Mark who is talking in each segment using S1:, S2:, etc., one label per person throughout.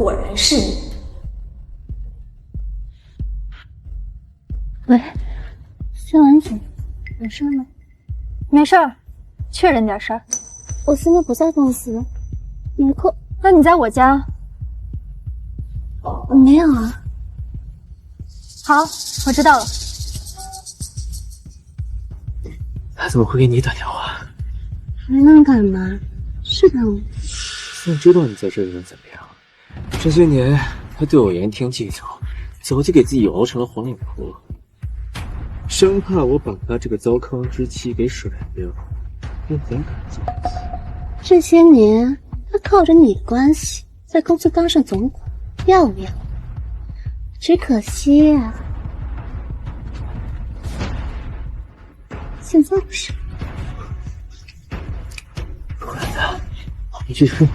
S1: 果然是你。
S2: 喂，薛婉姐，有事吗？
S3: 没事儿，确认点事儿。
S2: 我现在不在公司，没空。
S3: 那你在我家？
S2: 没有啊。
S3: 好，我知道了。
S4: 他怎么会给你打电话？
S2: 还能干嘛？是他吗？
S4: 我知道你在这里能怎么样？这些年他对我言听计从，早就给自己熬成了黄脸婆，生怕我把他这个糟糠之妻给甩掉，便才敢做。
S2: 这些年他靠着你的关系在公司当上总管，耀耀。只可惜啊，现在不是。
S4: 不管他，你去说。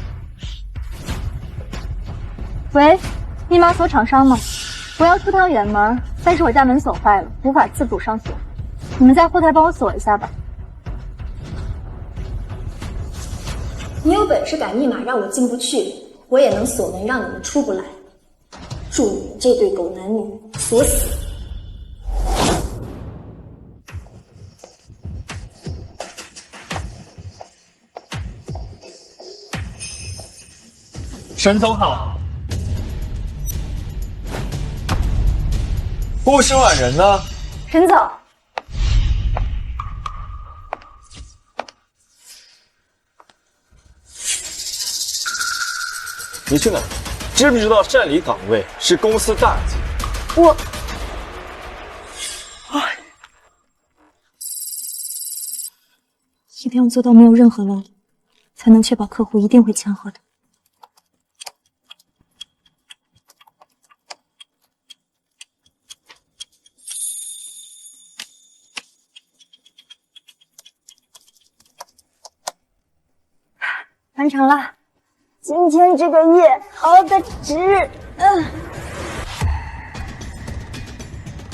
S3: 喂，密码锁厂商吗？我要出趟远门，但是我家门锁坏了，无法自主上锁。你们在后台帮我锁一下吧。
S1: 你有本事改密码让我进不去，我也能锁门让你们出不来。祝你们这对狗男女锁死！
S5: 沈总好，顾申婉人呢？
S3: 沈总，
S5: 你去哪？知不知道擅离岗位是公司大忌？
S3: 我，一定要做到没有任何漏洞，才能确保客户一定会签合同。完成了，今天这个夜熬得值。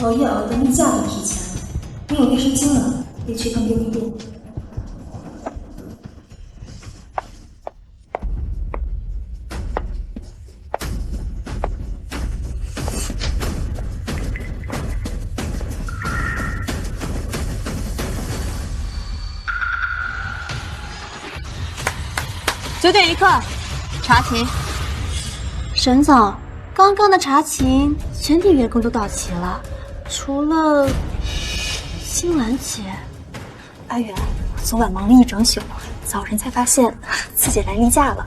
S1: 熬夜熬得例假都提前了，没有卫生巾了，得去趟便利店。
S2: 9点1刻，查勤。沈总，刚刚的查勤，全体员工都到齐了，除了新婉姐。
S3: 阿远，昨晚忙了一整宿，早晨才发现自己来例假了。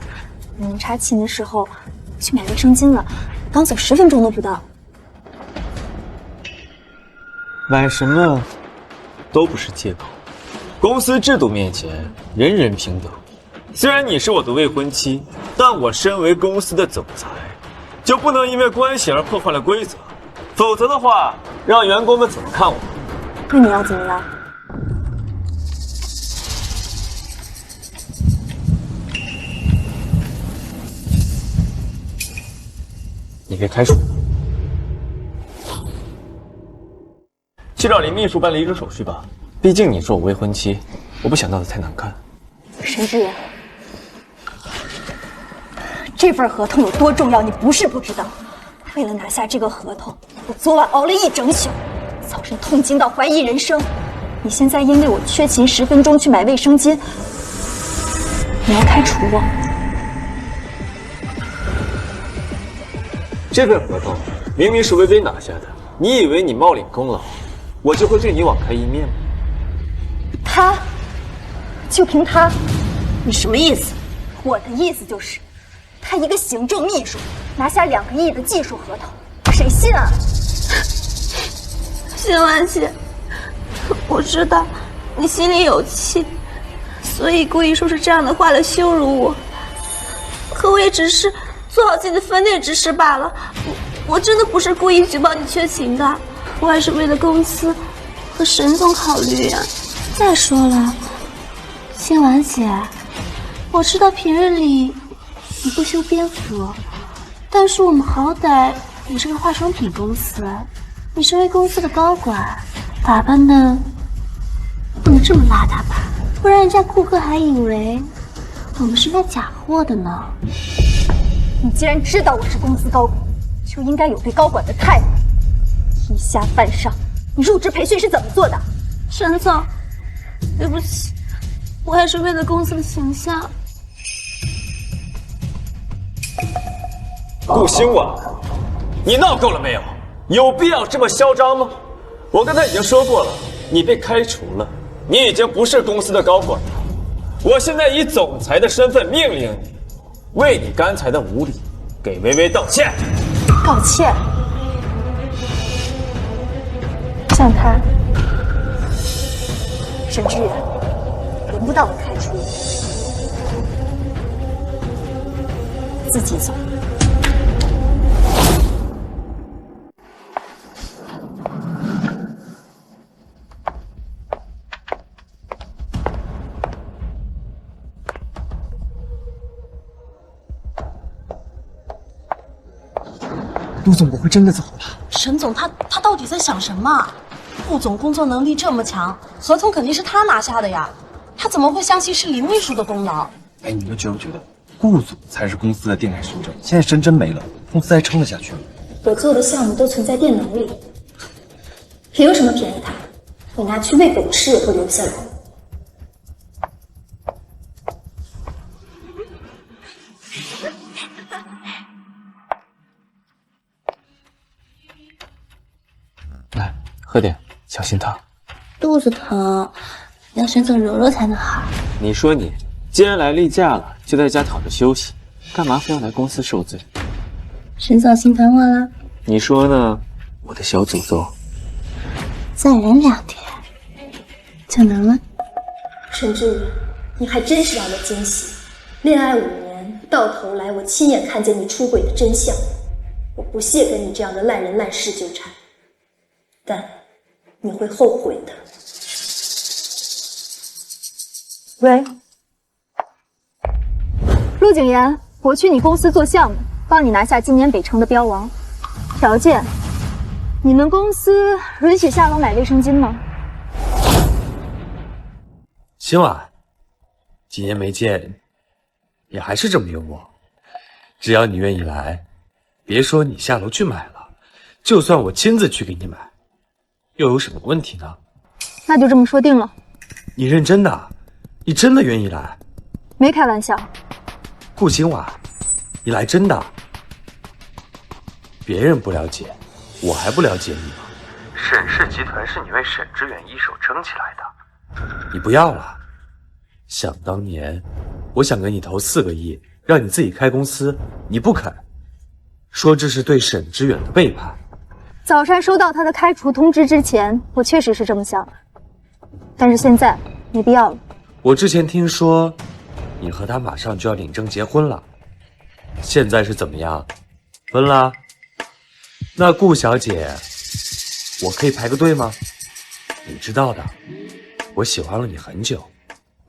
S3: 查勤的时候去买卫生巾了，刚走10分钟都不到。
S5: 买什么都不是借口。公司制度面前，人人平等。虽然你是我的未婚妻，但我身为公司的总裁，就不能因为关系而破坏了规则，否则的话，让员工们怎么看我？
S3: 那你要怎么样？
S5: 你可以开除我。去找林秘书办离职手续吧，毕竟你是我未婚妻，我不想闹得太难看。
S3: 沈志远，这份合同有多重要，你不是不知道。为了拿下这个合同，我昨晚熬了一整宿，早晨痛经到怀疑人生。你现在因为我缺勤10分钟去买卫生巾，你要开除我？
S5: 这份合同明明是微微拿下的，你以为你冒领功劳，我就会对你网开一面吗？
S3: 他，就凭他，你什么意思？我的意思就是，他一个行政秘书拿下2个亿的技术合同，谁信啊？
S2: 薛婉姐，我知道你心里有气，所以故意说出这样的话来羞辱我。可我也只是做好自己的分内之事罢了。我真的不是故意举报你缺勤的，我还是为了公司和沈总考虑呀。再说了，薛婉姐，我知道平日里你不修边幅，但是我们好歹也是个化妆品公司，你身为公司的高管，打扮的不能这么邋遢吧？不然人家顾客还以为我们是卖假货的呢。
S3: 你既然知道我是公司高管，就应该有对高管的态度，以下犯上。你入职培训是怎么做的？
S2: 沈总，对不起，我还是为了公司的形象。
S5: 顾兴晚，你闹够了没有？有必要这么嚣张吗？我刚才已经说过了，你被开除了，你已经不是公司的高管了。我现在以总裁的身份命令你，为你刚才的无礼，给薇薇道歉。
S3: 道歉？像他，沈志远，轮不到我开除你，自己走。
S4: 陆总不会真的走了？
S6: 沈总他到底在想什么？顾总工作能力这么强，合同肯定是他拿下的呀，他怎么会相信是林秘书的功劳？
S7: 哎，你们觉不觉得顾总才是公司的电海神针？现在神针没了，公司还撑得下去吗？
S1: 我做的项目都存在电脑里，凭什么便宜他？你拿去喂狗吃也不留下来。
S4: 来，喝点，小心烫。
S2: 肚子疼，要沈总揉揉才能好。
S5: 你说你，既然来例假了，就在家躺着休息，干嘛非要来公司受罪？
S2: 沈总心疼我了？
S5: 你说呢，我的小祖宗？
S2: 再忍2天就能了。
S1: 沈志远，你还真是让我惊喜。恋爱5年，到头来我亲眼看见你出轨的真相。我不屑跟你这样的烂人烂事纠缠，但你会后悔的。
S3: 喂，陆景言，我去你公司做项目，帮你拿下今年北城的标王。条件，你们公司允许下楼买卫生巾吗？
S7: 今晚，几年没见，也还是这么幽默。只要你愿意来，别说你下楼去买了，就算我亲自去给你买，又有什么问题呢？
S3: 那就这么说定了。
S7: 你认真的？你真的愿意来？
S3: 没开玩笑。
S7: 顾今晚，你来真的？别人不了解，我还不了解你吗？沈氏集团是你为沈志远一手撑起来的，你不要了。想当年，我想给你投4个亿，让你自己开公司，你不肯，说这是对沈志远的背叛。
S3: 早上收到他的开除通知之前，我确实是这么想的，但是现在没必要了。
S7: 我之前听说，你和他马上就要领证结婚了，现在是怎么样？分了？那顾小姐，我可以排个队吗？你知道的，我喜欢了你很久。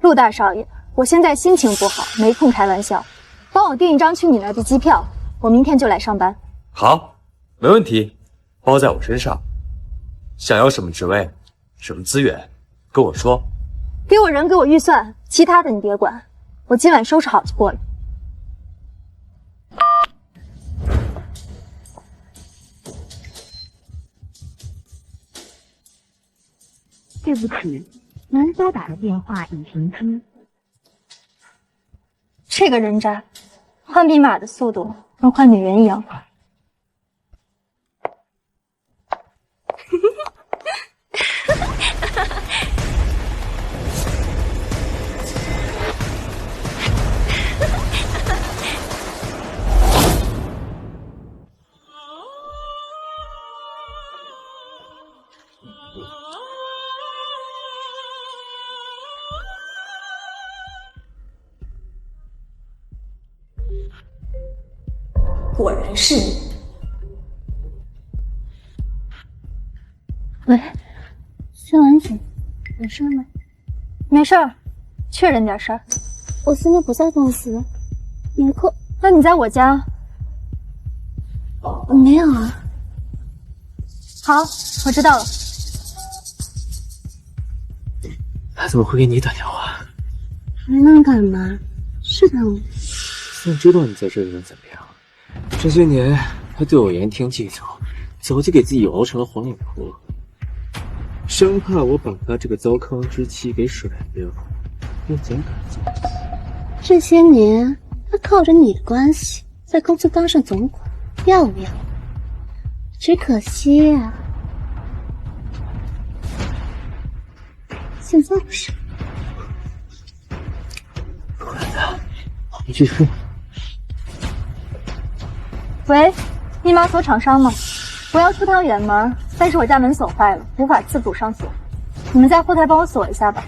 S3: 陆大少爷，我现在心情不好，没空开玩笑，帮我订一张去你那儿的机票，我明天就来上班。
S7: 好，没问题，包在我身上。想要什么职位，什么资源，跟我说。
S3: 给我人，给我预算，其他的你别管，我今晚收拾好就过来。
S8: 对不起，您拨打的电话已停机。
S3: 这个人渣，换密码的速度跟换女人一样快。
S1: 果然是你。
S2: 喂，孙婉姐，有事吗？
S3: 没事儿，确认点事儿。
S2: 我现在不在公司，没空。
S3: 那你在我家？
S2: 没有啊。
S3: 好，我知道了。
S4: 他怎么会给你打电话？
S2: 还能干嘛？是他吗？
S4: 算知道你在这里能怎么样？这些年他对我言听计从，早就给自己熬成了黄脸婆，生怕我把他这个糟糠之妻给甩掉，又怎敢做？
S9: 这些年他靠着你的关系在公司当上总管，要不要？只可惜啊，现在不是。
S4: 你去说。
S3: 喂，密码锁厂商吗？我要出趟远门，但是我家门锁坏了，无法自主上锁，你们在后台帮我锁一下吧。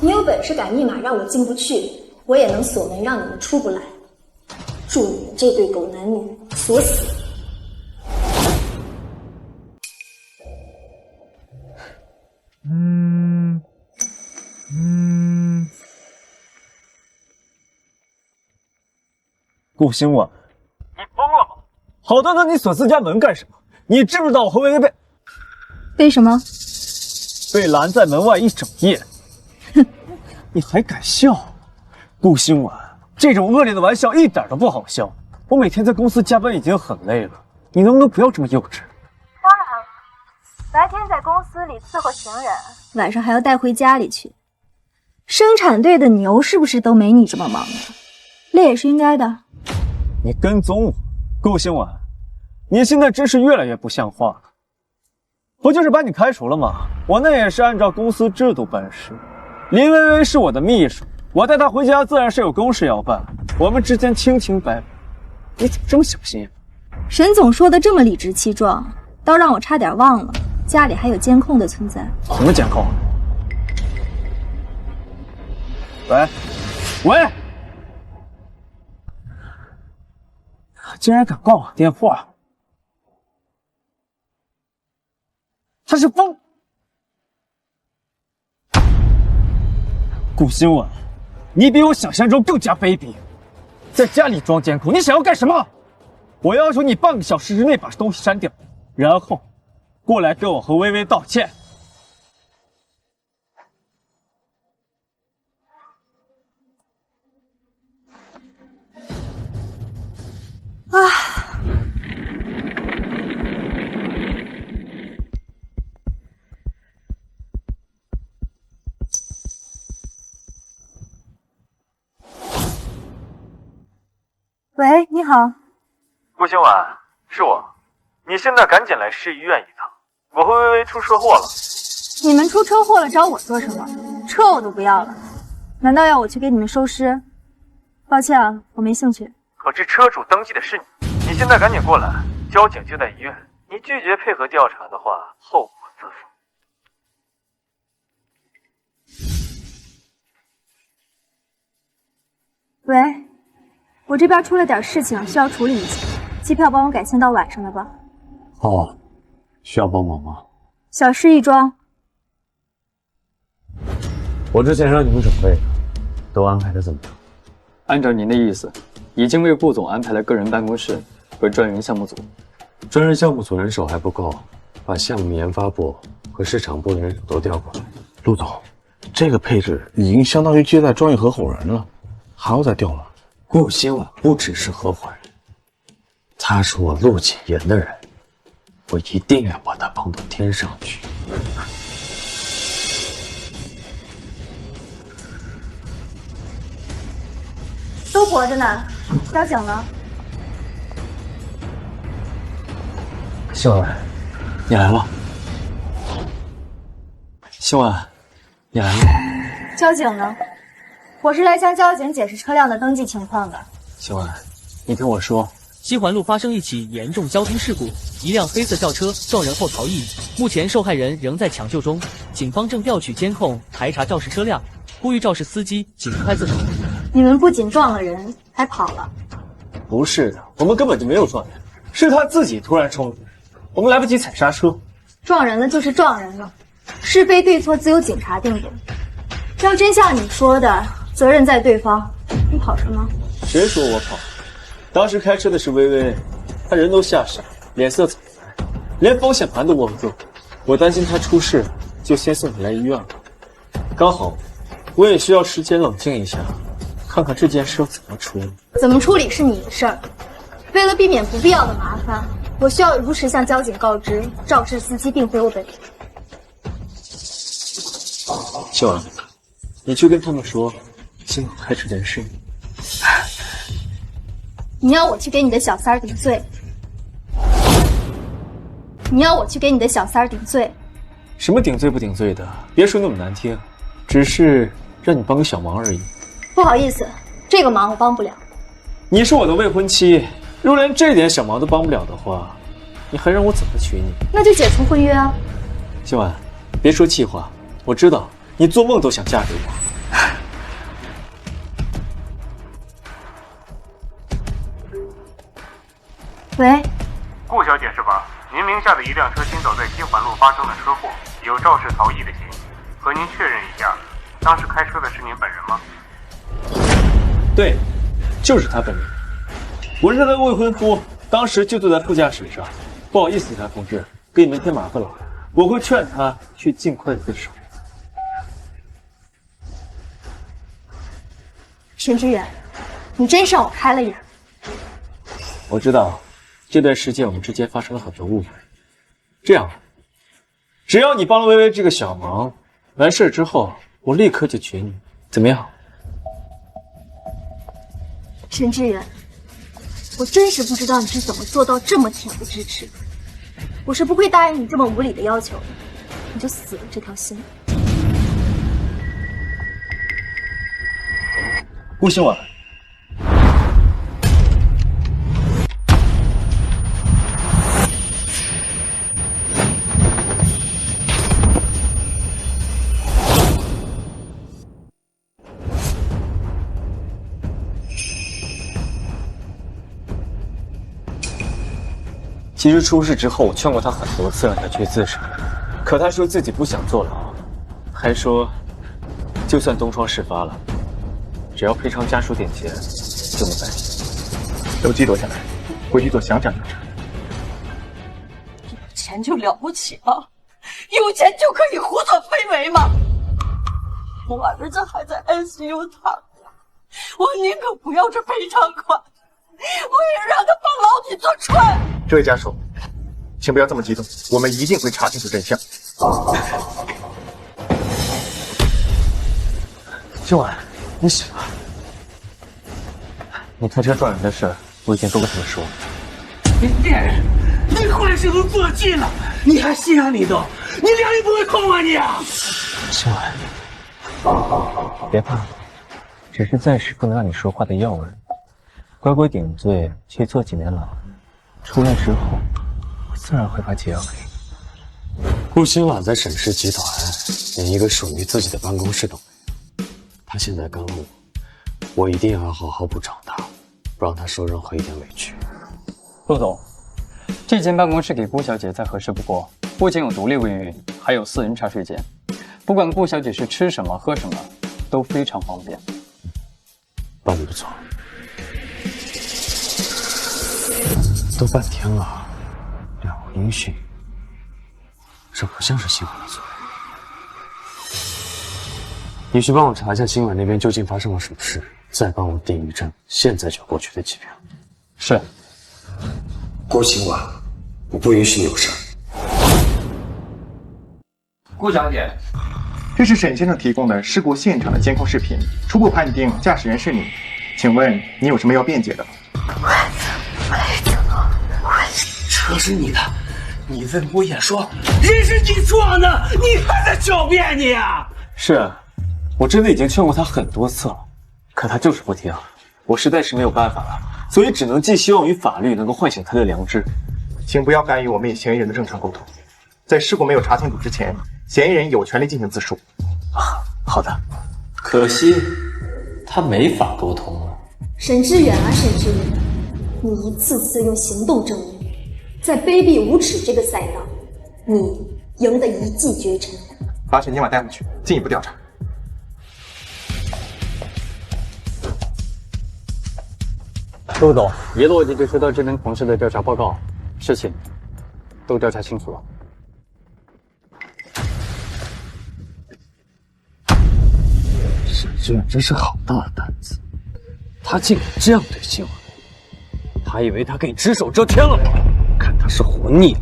S1: 你有本事改密码让我进不去，我也能锁门让你们出不来。祝你们这对狗男女锁死！
S5: 顾兴晚，你疯了吗？好端端你锁自家门干什么？你知不知道我和薇薇
S3: 为什么？
S5: 被拦在门外一整夜？哼，你还敢笑？顾兴晚，这种恶劣的玩笑一点都不好笑。我每天在公司加班已经很累了，你能不能不要这么幼稚？
S3: 当然了，白天在公司里伺候情人，晚上还要带回家里去。生产队的牛是不是都没你这么忙啊？累也是应该的。
S5: 你跟踪我，顾兴晚，你现在真是越来越不像话了。不就是把你开除了吗？我那也是按照公司制度办事。林薇薇是我的秘书，我带她回家自然是有公事要办，我们之间清清白白。你怎么这么小心啊？
S3: 沈总说的这么理直气壮，倒让我差点忘了家里还有监控的存在。
S5: 什么监控？喂，喂！竟然敢挂我电话！他是疯！顾兴晚，你比我想象中更加卑鄙，在家里装监控，你想要干什么？我要求你半个小时之内把东西删掉，然后过来跟我和薇薇道歉。
S3: 喂，你好。
S5: 顾兴晚，是我，你现在赶紧来市医院一趟，我和薇薇出车祸了。
S3: 你们出车祸了找我做什么？车我都不要了，难道要我去给你们收尸？抱歉啊，我没兴趣。
S5: 可是车主登记的是你，你现在赶紧过来，交警就在医院，你拒绝配合调查的话，后果自负。
S3: 喂，我这边出了点事情，需要处理一下，机票帮我改签到晚上的吧。
S7: 哦，需要帮忙吗？
S3: 小事一桩。
S7: 我之前让你们准备的，都安排的怎么样？
S10: 按照您的意思，已经为顾总安排了个人办公室和专人项目组。
S7: 专人项目组人手还不够，把项目研发部和市场部的人手都调过来。
S11: 陆总，这个配置已经相当于接待专业合伙人了，还要再调吗？
S7: 顾兴晚不只是合伙人，他是我陆谨言的人，我一定要把他捧到天上去。
S3: 都活着呢，交警呢？
S4: 兴晚，你来了。兴晚，你来了。
S3: 交警呢？我是来向交警解释车辆的登记情况的。
S4: 兴晚，你听我说，
S12: 西环路发生一起严重交通事故，一辆黑色轿车撞人后逃逸，目前受害人仍在抢救中，警方正调取监控排查肇事车辆，呼吁肇事司机尽快自首。
S3: 你们不仅撞了人，还跑了。
S5: 不是的，我们根本就没有撞人，是他自己突然冲进来，我们来不及踩刹车。
S3: 撞人了就是撞人了，是非对错自有警察定夺。要真像你说的，责任在对方，你跑什么？
S5: 谁说我跑？当时开车的是薇薇，她人都吓傻，脸色惨白，连方向盘都握不住。我担心她出事，就先送她来医院了。刚好，我也需要时间冷静一下，
S4: 看看这件事要怎么处理。
S3: 怎么处理是你的事儿。为了避免不必要的麻烦，我需要如实向交警告知肇事司机并非我本人。
S4: 秀儿，你去跟他们说，今晚开始人是你。
S3: 你要我去给你的小三儿顶罪？你要我去给你的小三儿顶罪？
S4: 什么顶罪不顶罪的？别说那么难听，只是让你帮个小忙而已。
S3: 不好意思，这个忙我帮不了。
S4: 你是我的未婚妻，若连这点小忙都帮不了的话，你还让我怎么娶你？
S3: 那就解除婚约啊！
S4: 秀婉，别说气话，我知道你做梦都想嫁给我。
S3: 喂，
S13: 顾小姐是吧？您名下的一辆车行走在西环路发生了车祸，有肇事逃逸的嫌疑。和您确认一下，当时开车的是您本人吗？
S4: 对，就是他本人。我是他的未婚夫，当时就坐在副驾驶上。不好意思，警察同志，给你们添麻烦了。我会劝他去尽快自首。
S3: 沈志远，你真让我开了眼。
S4: 我知道这段时间我们之间发生了很多误会。这样，只要你帮了微微这个小忙，完事之后我立刻就娶你，怎么样？
S3: 沈志远，我真是不知道你是怎么做到这么恬不知耻。我是不会答应你这么无理的要求的，你就死了这条心。
S4: 顾新婉，其实出事之后，我劝过他很多次，让他去自首，可他说自己不想坐牢，还说就算东窗事发了，只要赔偿家属点钱就没关系。
S11: 手机夺下来，回去做详讲调查。
S14: 有钱就了不起了？有钱就可以胡作非为吗？我儿子还在 ICU 躺着，我宁可不要这赔偿款，我也让他帮牢底坐穿。
S11: 这位家属，请不要这么激动，我们一定会查清楚真相。
S4: 今晚你醒了。你开车撞人的事，我已经都跟他们说了。
S15: 你贱人，你坏事都做尽了，你还心安理得？你良心不会痛吗你？
S4: 今晚别怕，只是暂时不能让你说话的药人，乖乖顶罪，去坐几年牢。出来之后，我自然会把解药给你。
S7: 顾新婉在沈氏集团连一个属于自己的办公室都没有，他现在跟我一定要好好补偿他，不让他受任何一点委屈。
S10: 陆总，这间办公室给顾小姐再合适不过，不仅有独立卫浴，还有私人茶水间，不管顾小姐是吃什么喝什么，都非常方便。
S7: 办得不错。都半天了，了无音讯，这不像是新闻的作为。你去帮我查一下新闻那边究竟发生了什么事，再帮我订一张现在就过去的机票。
S10: 是。
S16: 郭新婉，我不允许你有事。
S11: 顾小姐，这是沈先生提供的事故现场的监控视频，初步判定驾驶员是你，请问你有什么要辩解的？
S15: 车是你的，你问我也说人是你撞的，你还在狡辩你啊？
S4: 是，我真的已经劝过他很多次了，可他就是不听，我实在是没有办法了，所以只能寄希望于法律能够唤醒他的良知。
S11: 请不要干预我们与嫌疑人的正常沟通，在事故没有查清楚之前，嫌疑人有权利进行自述。
S4: 好的。可惜他没法沟通了。
S1: 沈志远啊，沈志远，你一次次用行动证明，在卑鄙无耻这个赛道，你赢得一骑绝尘。
S11: 把沈今晚带回去，进一步调查。
S10: 陆总，遗落已经收到这名同事的调查报告，事情都调查清楚了。
S11: 沈志远真是好大的胆子，
S7: 他竟敢这样对新闻，他以为他可以只手遮天了吗？看他是活腻了。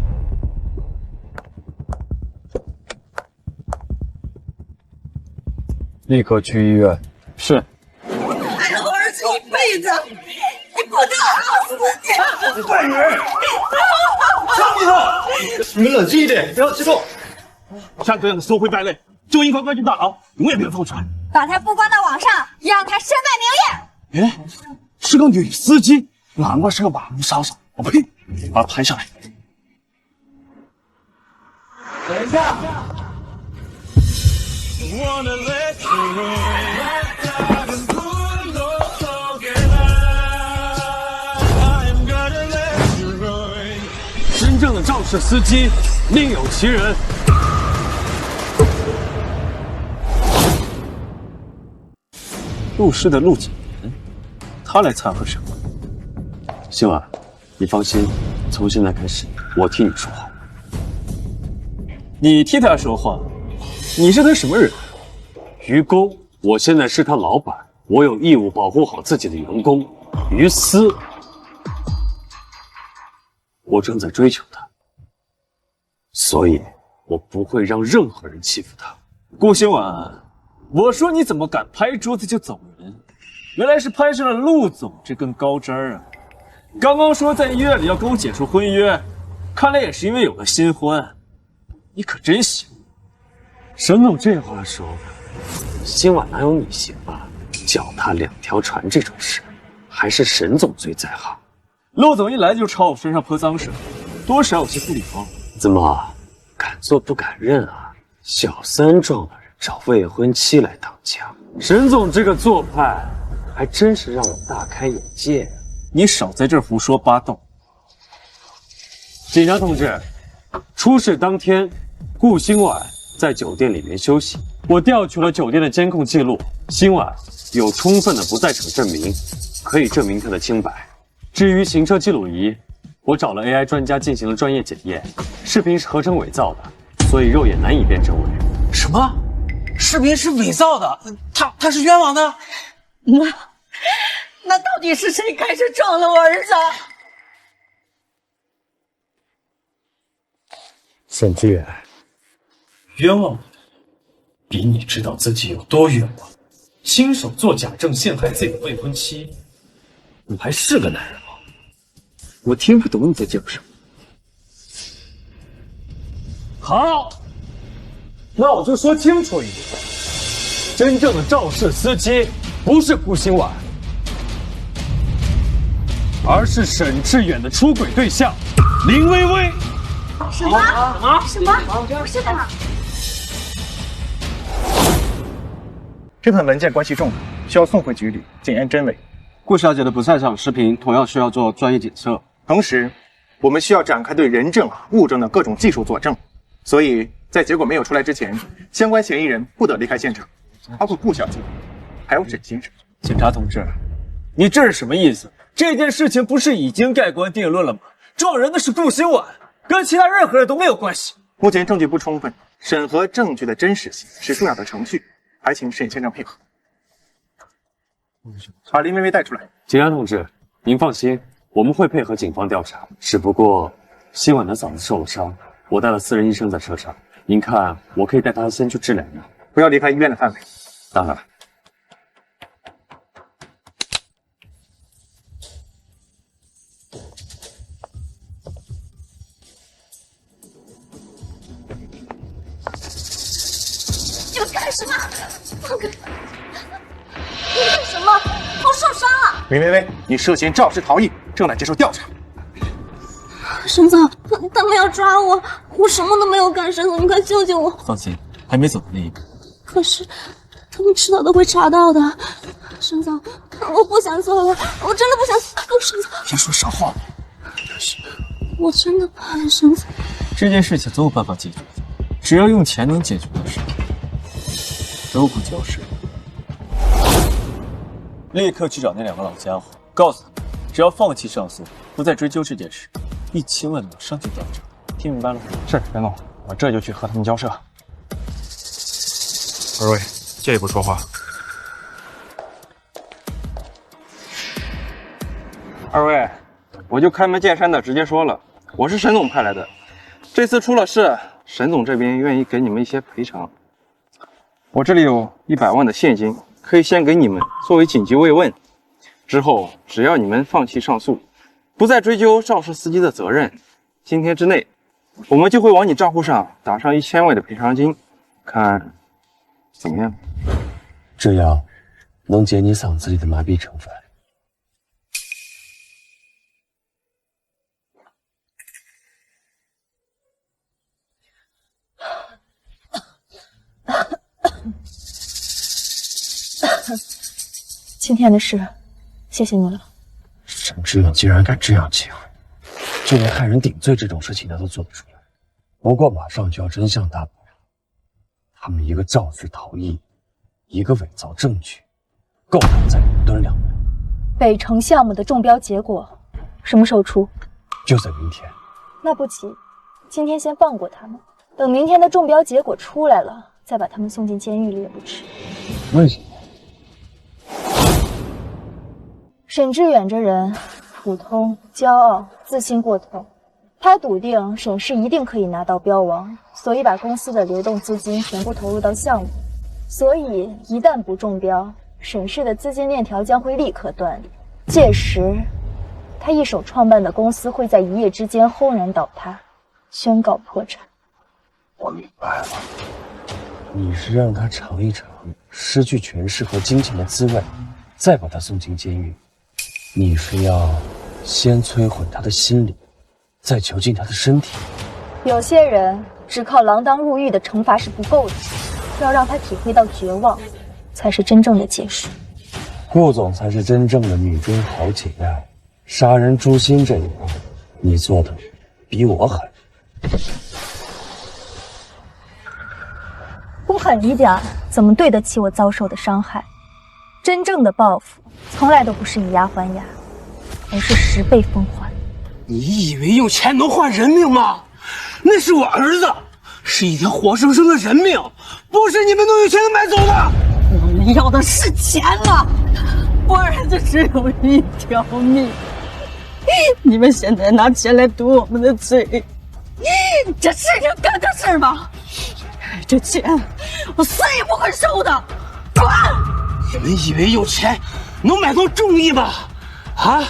S7: 立刻去医院。
S10: 是。
S14: 爱了我儿子一辈子，你不能饿死你！
S15: 坏人！操你的！你们冷静一点，不要激动。像这样的社会败类，就应该关进大牢，永远不要放出来。
S3: 把他曝光到网上，让他身败名裂。
S15: 哎，是个女司机，难怪是个马路杀手。我呸！把他拍下来。
S17: 等一下。
S5: 真正的肇事司机另有其人。陆氏的陆景言，他来掺和什么？
S7: 星婉，你放心，从现在开始，我替你说话。
S5: 你替他说话？你是他什么人？
S7: 于公，我现在是他老板，我有义务保护好自己的员工。于私，我正在追求他，所以我不会让任何人欺负他。
S5: 顾星婉，我说你怎么敢拍桌子就走人？原来是拍上了陆总这根高枝啊！刚刚说在医院里要跟我解除婚约，看来也是因为有了新欢。你可真行！
S7: 沈总这话说的，今晚哪有你行啊？脚踏两条船这种事，还是沈总最在行。
S5: 陆总一来就朝我身上泼脏水，多少有些不礼貌。
S7: 怎么敢做不敢认啊？小三撞了人，找未婚妻来挡枪。沈总这个做派，还真是让我大开眼界。
S5: 你少在这儿胡说八道。
S7: 警察同志，出事当天，顾星婉在酒店里面休息，我调取了酒店的监控记录，星婉有充分的不在场证明，可以证明她的清白。至于行车记录仪，我找了 AI 专家进行了专业检验，视频是合成伪造的，所以肉眼难以辨真伪。
S15: 什么？视频是伪造的？他是冤枉的？
S14: 那到底是谁开车撞了我儿子？
S7: 沈志远，
S15: 冤枉你的比你知道自己有多冤枉，亲手做假证陷害自己的未婚妻，你还是个男人吗？
S4: 我听不懂你在讲什么。
S5: 好，那我就说清楚一点，真正的肇事司机不是顾星婉，而是沈志远的出轨对象林薇薇。
S3: 什么？不是的。
S11: 这份文件关系重大，需要送回局里检验真伪。
S18: 顾小姐的不在场视频同样需要做专业检测，
S11: 同时，我们需要展开对人证、物证的各种技术佐证。所以在结果没有出来之前，相关嫌疑人不得离开现场，包括顾小姐，还有沈先生。
S5: 警察同志，你这是什么意思？这件事情不是已经盖棺定论了吗？撞人的是顾星婉，跟其他任何人都没有关系。
S11: 目前证据不充分，审核证据的真实性是重要的程序，还请沈先生配合。把林薇薇带出来。
S7: 警察同志，您放心，我们会配合警方调查。只不过，星婉的嫂子受了伤，我带了私人医生在车上。您看，我可以带她先去治疗吗？
S11: 不要离开医院的范围。
S7: 当然。
S2: 你们干什么？放开！你们干什么？我受伤了。
S11: 林薇薇，你涉嫌肇事逃逸，正在接受调查。
S2: 沈总，他们要抓我，我什么都没有干。沈总，你快救救我！
S5: 放心，还没走到那一步。
S2: 可是他们迟早都会查到的。沈总，我不想走了，我真的不想走。沈总，
S15: 别说傻话。
S2: 我真的怕沈总。
S5: 这件事情总有办法解决的，只要用钱能解决的事，都不叫事。立刻去找那两个老家伙，告诉他们，只要放弃上诉，不再追究这件事，1000万马上就调查。听明白了吗？
S11: 是，袁总，我这就去和他们交涉。
S19: 二位，借一步说话。
S18: 二位，我就开门见山的直接说了，我是沈总派来的。这次出了事，沈总这边愿意给你们一些赔偿。我这里有100万的现金，可以先给你们作为紧急慰问。之后只要你们放弃上诉，不再追究肇事司机的责任，今天之内，我们就会往你账户上打上1000万的赔偿金，看怎么样？
S7: 这样能解你嗓子里的麻痹成分。
S3: 今天的事，谢谢你了。
S7: 沈志远竟然敢这样欺负你，就连害人顶罪这种事情他都做得出来。不过马上就要真相大白了，他们一个肇事逃逸，一个伪造证据，够他们在5吨2million。
S3: 北城项目的中标结果什么时候出？
S7: 就在明天。
S3: 那不急，今天先放过他们，等明天的中标结果出来了，再把他们送进监狱里也不迟。
S7: 为什么？
S3: 沈志远这人普通、骄傲、自信过头，他笃定沈氏一定可以拿到标王，所以把公司的流动资金全部投入到项目。所以一旦不中标，沈氏的资金链条将会立刻断裂。届时，他一手创办的公司会在一夜之间轰然倒塌，宣告破产。
S7: 我明白了，你是让他尝一尝失去权势和金钱的滋味，再把他送进监狱。你是要先摧毁他的心理，再囚禁他的身体。
S3: 有些人只靠锒铛入狱的惩罚是不够的，要让他体会到绝望，才是真正的结束。
S7: 顾总才是真正的女中豪杰啊！杀人诛心这一步，你做的比我狠。
S3: 不狠一点，怎么对得起我遭受的伤害？真正的报复，从来都不是以牙还牙，而是10倍奉还。
S19: 你以为用钱能换人命吗？那是我儿子，是一条活生生的人命，不是你们能有钱能买走的。
S14: 我们要的是钱啊！我儿子只有一条命，你们现在拿钱来堵我们的嘴，这是人干的事吗？这钱我死也不会收的！滚！
S19: 你们以为有钱能买到正义吗？啊！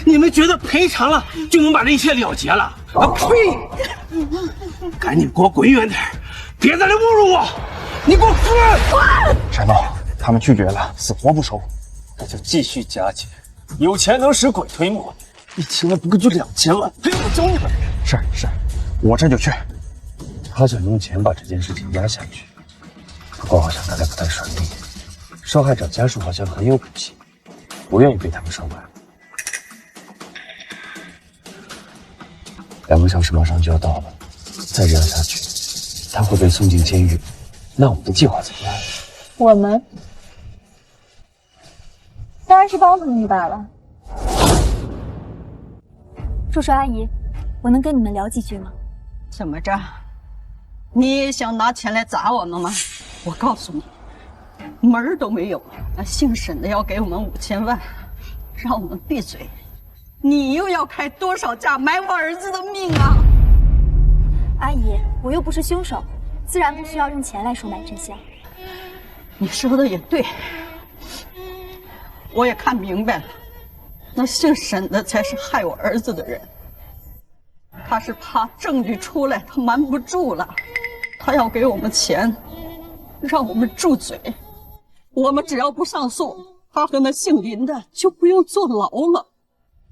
S19: 你们觉得赔偿了就能把这一切了结了？啊呸！赶紧给我滚远点，别再来侮辱我！你给我滚！
S18: 沈总，他们拒绝了，死活不收。
S15: 那就继续加钱，有钱能使鬼推磨，1000万不够就2000万，还要我教你们？
S18: 是，我这就去。
S7: 他想用钱把这件事情压下去，不过好像大概不太顺利。受害者家属好像很有骨气，不愿意被他们收买。2个小时马上就要到了，再这样下去，他会被送进监狱。那我们的计划怎么办？
S3: 我们当然是帮他们一把了。叔叔阿姨，我能跟你们聊几句吗？
S14: 怎么着？你也想拿钱来砸我们吗？我告诉你，门儿都没有。那姓沈的要给我们5000万，让我们闭嘴。你又要开多少价买我儿子的命啊？
S3: 阿姨，我又不是凶手，自然不需要用钱来收买真相。
S14: 你说的也对，我也看明白了，那姓沈的才是害我儿子的人。他是怕证据出来，他瞒不住了，他要给我们钱，让我们住嘴。我们只要不上诉，他和那姓林的就不用坐牢了。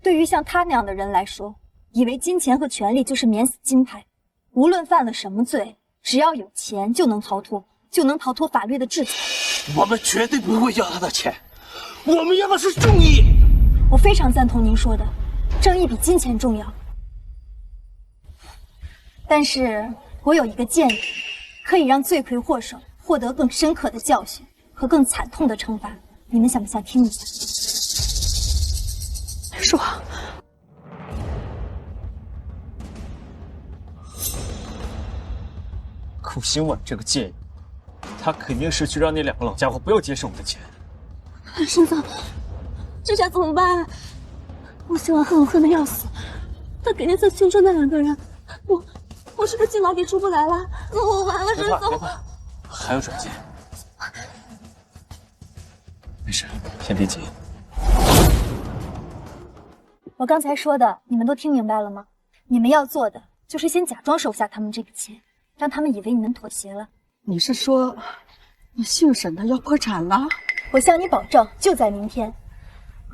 S3: 对于像他那样的人来说，以为金钱和权力就是免死金牌，无论犯了什么罪，只要有钱就能逃脱，就能逃脱法律的制裁。
S19: 我们绝对不会要他的钱，我们要的是正义。
S3: 我非常赞同您说的，正义比金钱重要。但是我有一个建议，可以让罪魁祸首获得更深刻的教训和更惨痛的惩罚，你们想不想听一下？
S14: 说。
S5: 顾新晚这个贱人，他肯定是去让那2个老家伙不要接受我的钱。
S2: 沈总，这下怎么办？我
S14: 顾兴晚恨我恨得要死，他给您在青春那2个人，我是不是进牢底出不来了？我完了，沈总。
S15: 还有转机。没事，先别急。
S3: 我刚才说的，你们都听明白了吗？你们要做的就是先假装收下他们这个钱，让他们以为你们妥协了。
S14: 你是说，你姓沈的要破产了？
S3: 我向你保证，就在明天，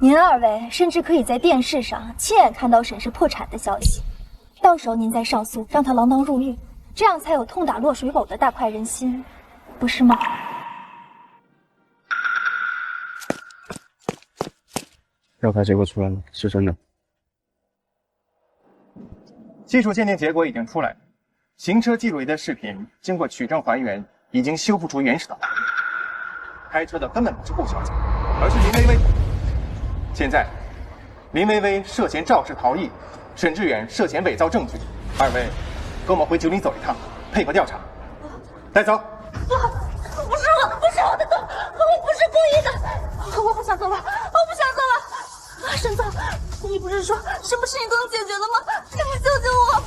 S3: 您2位甚至可以在电视上亲眼看到沈氏破产的消息。到时候您再上诉，让他锒铛入狱，这样才有痛打落水狗的大快人心，不是吗？
S18: 调查结果出来了，是真的。
S11: 技术鉴定结果已经出来了，行车记录仪的视频经过取证还原，已经修复出原始的画面。开车的根本不是顾小姐，而是林薇薇。现在，林薇薇涉嫌肇事逃逸，沈志远涉嫌伪造证据。2位，跟我们回九里走一趟，配合调查。带走。
S14: 不是我的错，我不是故意的，我不想走了，我不想走了。沈总，你不是说什么事情都能解决的吗？请你救救我，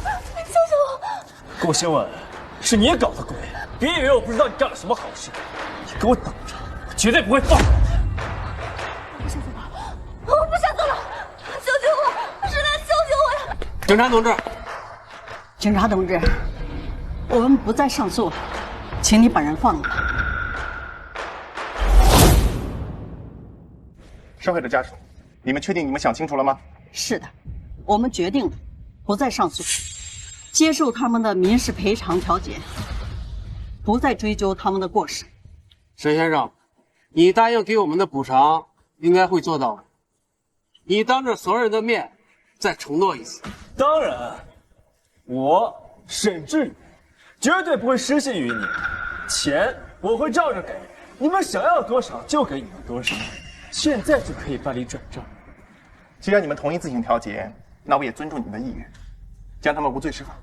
S14: 救救我！
S15: 顾兴文，是你搞的鬼！别以为我不知道你干了什么好事，你给我等着，我绝对不会放过你！
S14: 我不想走了，救救我！是来救救我呀！
S19: 警察同志，警察同志，我们不再上诉了，请你把人放了。
S11: 受害者家属，你们确定你们想清楚了吗？
S19: 是的，我们决定了，不再上诉，接受他们的民事赔偿调解，不再追究他们的过失。
S20: 沈先生，你答应给我们的补偿，应该会做到的。你当着所有人的面再承诺一次。
S5: 当然，我沈志宇绝对不会失信于你，钱我会照着给，你们想要多少就给你们多少，现在就可以办理转账。
S11: 既然你们同意自行调解，那我也尊重你们的意愿，将他们无罪释放。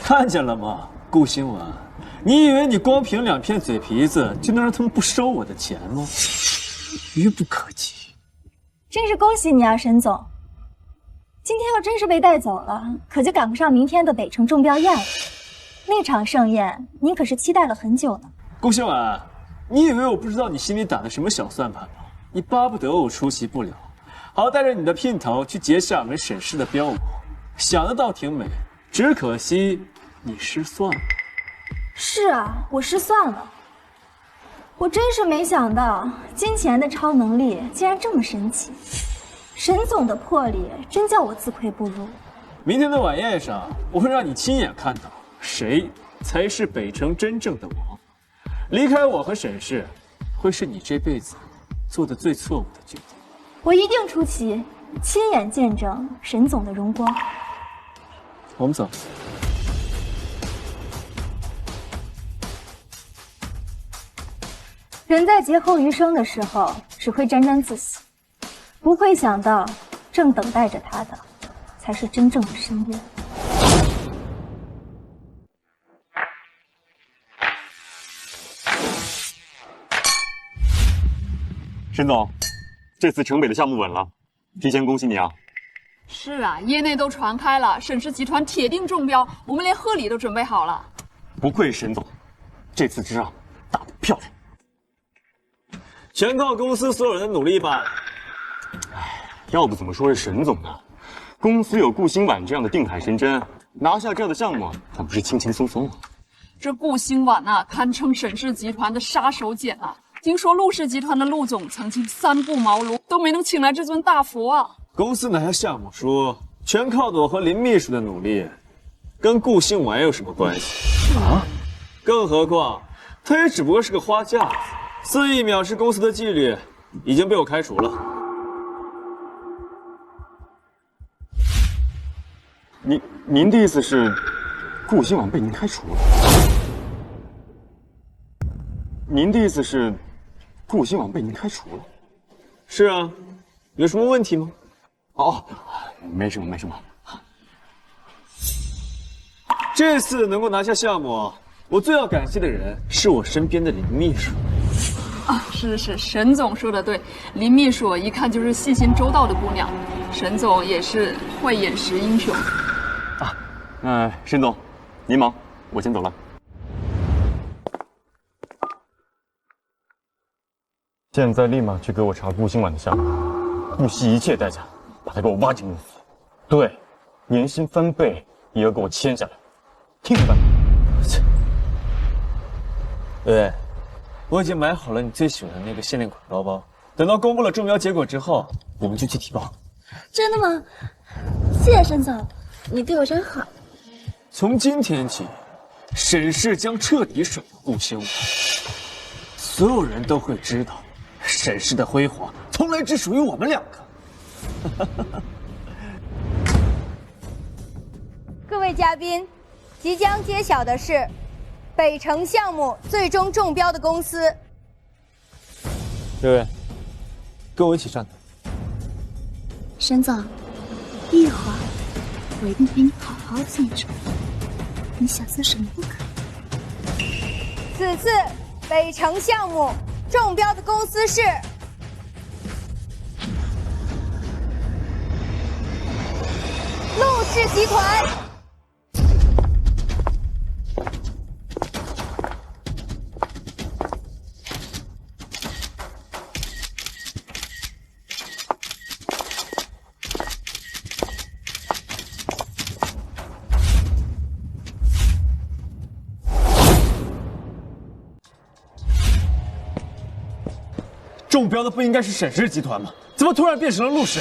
S5: 看见了吗，顾兴文？你以为你光凭2片嘴皮子就能让他们不收我的钱吗？愚不可及！
S3: 真是恭喜你啊，沈总！今天要真是被带走了，可就赶不上明天的北城中标宴了。那场盛宴，您可是期待了很久呢。
S5: 顾兴文，你以为我不知道你心里打的什么小算盘吗？你巴不得我出席不了，好带着你的姘头去结下我们沈氏的标舞，想得倒挺美，只可惜你失算了。
S3: 是啊，我失算了。我真是没想到，金钱的超能力竟然这么神奇。沈总的魄力真叫我自愧不如。
S5: 明天的晚宴上，我会让你亲眼看到谁才是北城真正的王。离开我和沈氏，会是你这辈子做的最错误的决定。
S3: 我一定出席，亲眼见证沈总的荣光。
S5: 我们走。
S3: 人在劫后余生的时候，只会沾沾自喜，不会想到正等待着他的，才是真正的深渊。
S21: 沈总，这次城北的项目稳了，提前恭喜你啊！
S22: 是啊，业内都传开了，沈氏集团铁定中标，我们连贺礼都准备好了。
S21: 不愧是沈总，这次之仗打得漂亮。
S5: 全靠公司所有人的努力吧。
S21: 要不怎么说是沈总呢？公司有顾兴晚这样的定海神针，拿下这样的项目，那不是轻轻松松吗？
S22: 这顾兴晚啊，堪称沈氏集团的杀手锏啊！听说陆氏集团的陆总曾经3顾茅庐，都没能请来这尊大佛啊！
S5: 公司拿下项目书，全靠我和林秘书的努力，跟顾兴晚有什么关系啊？更何况，他也只不过是个花架子。肆意藐视公司的纪律，已经被我开除了。
S21: 您的意思是，顾兴晚被您开除了？您的意思是，顾兴晚被您开除了？
S5: 是啊，有什么问题吗？哦，
S21: 没什么，没什么。
S5: 这次能够拿下项目，我最要感谢的人是我身边的林秘书。
S22: 啊，是，沈总说的对，林秘书一看就是细心周到的姑娘，沈总也是慧眼识英雄。
S21: 那沈总，您忙，我先走了。现在立马去给我查顾新晚的项目，不惜一切代价把他给我挖进公司。对，年薪翻倍也要给我签下来，听明白？
S5: 对，我已经买好了你最喜欢的那个限量款包包，等到公布了中标结果之后，我们就去提报。
S2: 真的吗？谢谢沈总，你对我真好。
S5: 从今天起，沈氏将彻底属于顾兴晚，所有人都会知道，沈氏的辉煌从来只属于我们两个。
S6: 各位嘉宾，即将揭晓的是北城项目最终中标的公司。
S5: 各位，跟我一起站台。
S3: 沈总，一会儿我一定给你好好记住，你小子什么不可。
S6: 此次北城项目中标的公司是陆氏集团。
S5: 中标的不应该是沈氏集团吗？怎么突然变成了陆氏？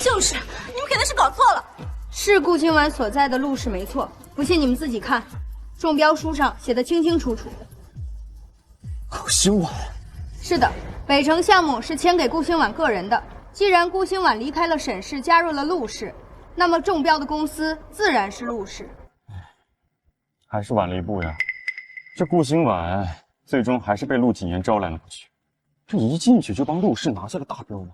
S2: 就是，你们肯定是搞错了。
S6: 是顾清晚所在的陆氏没错，不信你们自己看，中标书上写的清清楚楚。
S5: 顾兴晚？
S6: 是的，北城项目是签给顾兴晚个人的。既然顾兴晚离开了沈氏，加入了陆氏，那么中标的公司自然是陆氏。
S21: 还是晚了一步呀。这顾兴晚最终还是被陆谨言招揽了过去。这一进去就帮陆氏拿下了大标吗？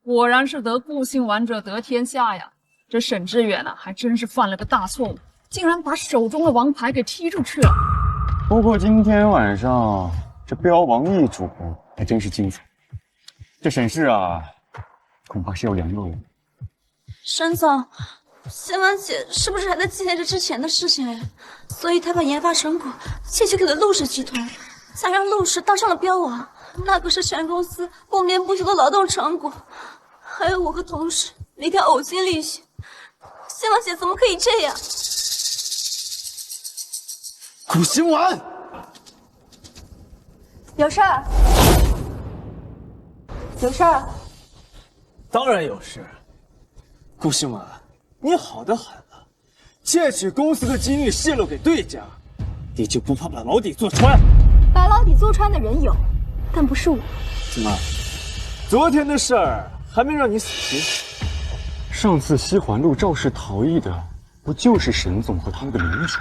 S22: 果然是得顾姓玩者得天下呀！这沈志远啊，还真是犯了个大错误，竟然把手中的王牌给踢出去了。
S21: 不过今天晚上这标王易主还真是精彩。这沈氏啊，恐怕是要凉了。
S2: 沈总，新婉姐是不是还在记念着之前的事情呀？所以她把研发成果窃取给了陆氏集团，才让陆氏当上了标王。那可是全公司不眠不休的劳动成果，还有我和同事每天呕心沥血。新婉姐怎么可以这样？
S5: 顾兴晚，
S6: 有事儿？有事儿？
S5: 当然有事。顾兴晚，你好得很了，窃取公司的机密泄露给对家，你就不怕把牢底坐穿？
S3: 把牢底坐穿的人有，但不是我。
S5: 怎么，昨天的事儿还没让你死心？
S21: 上次西环路肇事逃逸的，不就是沈总和他那个林秘书？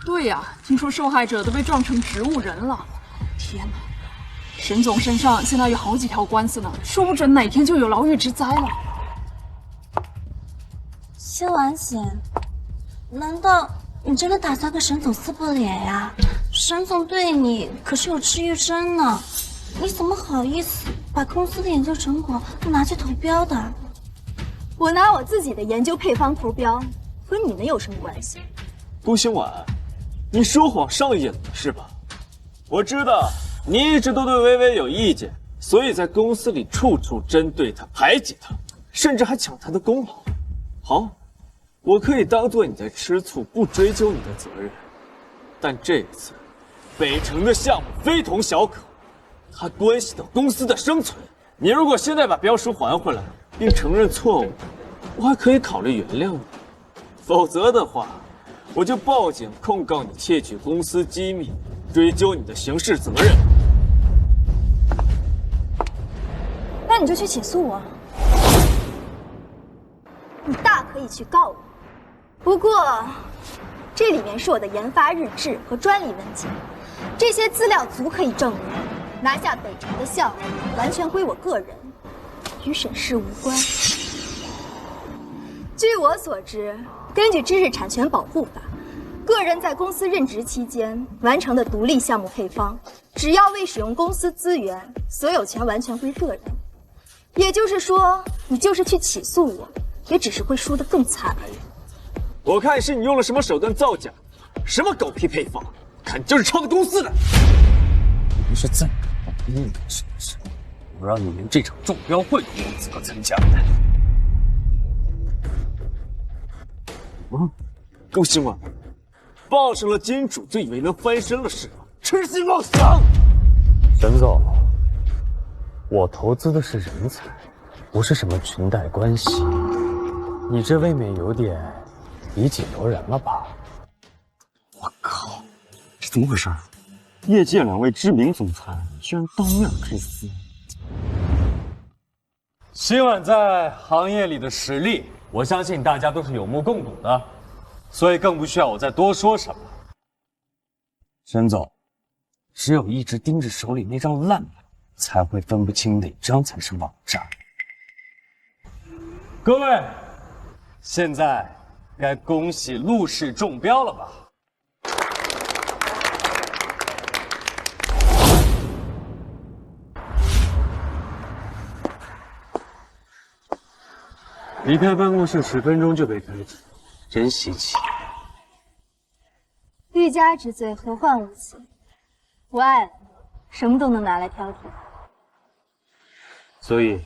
S22: 对呀，听说受害者都被撞成植物人了。天哪，沈总身上现在有好几条官司呢，说不准哪天就有牢狱之灾了。
S2: 新婉姐，难道你真的打算跟沈总撕破脸呀？沈总对你可是有治愈症呢，你怎么好意思把公司的研究成果都拿去投标的？
S3: 我拿我自己的研究配方投标，和你们有什么关系？
S5: 顾兴晚，你说谎上瘾了是吧？我知道你一直都对薇薇有意见，所以在公司里处处针对她、排挤她，甚至还抢她的功劳。好，我可以当做你在吃醋，不追究你的责任。但这一次，北城的项目非同小可，它关系到公司的生存。你如果现在把标书还回来，并承认错误，我还可以考虑原谅你；否则的话，我就报警控告你窃取公司机密，追究你的刑事责任。
S3: 那你就去起诉我，你大可以去告我。不过，这里面是我的研发日志和专利文件，这些资料足可以证明，拿下北城的项目完全归我个人，与沈氏无关。据我所知，根据知识产权保护法，个人在公司任职期间完成的独立项目配方，只要未使用公司资源，所有权完全归个人。也就是说，你就是去起诉我，也只是会输得更惨而已。
S5: 我看是你用了什么手段造假，什么狗屁配方，看就是抄的公司的。
S15: 你是再敢逼你干什么事，我让你连这场中标会都没有资格参加的。
S5: 恭喜我，傍上了金主就以为能翻身了是吗？痴心妄想！
S15: 沈总，我投资的是人才，不是什么裙带关系。你这未免有点以己度人了吧？
S21: 我靠，这怎么回事？业界2位知名总裁居然当面开撕。
S15: 辛婉在行业里的实力，我相信大家都是有目共睹的，所以更不需要我再多说什么。沈总，只有一直盯着手里那张烂牌，才会分不清哪张才是网站。各位，现在该恭喜陆氏中标了吧？离开办公室10分钟就被开除，真稀奇。
S3: 欲加之罪，何患无辞？我爱了，什么都能拿来挑剔。
S15: 所以，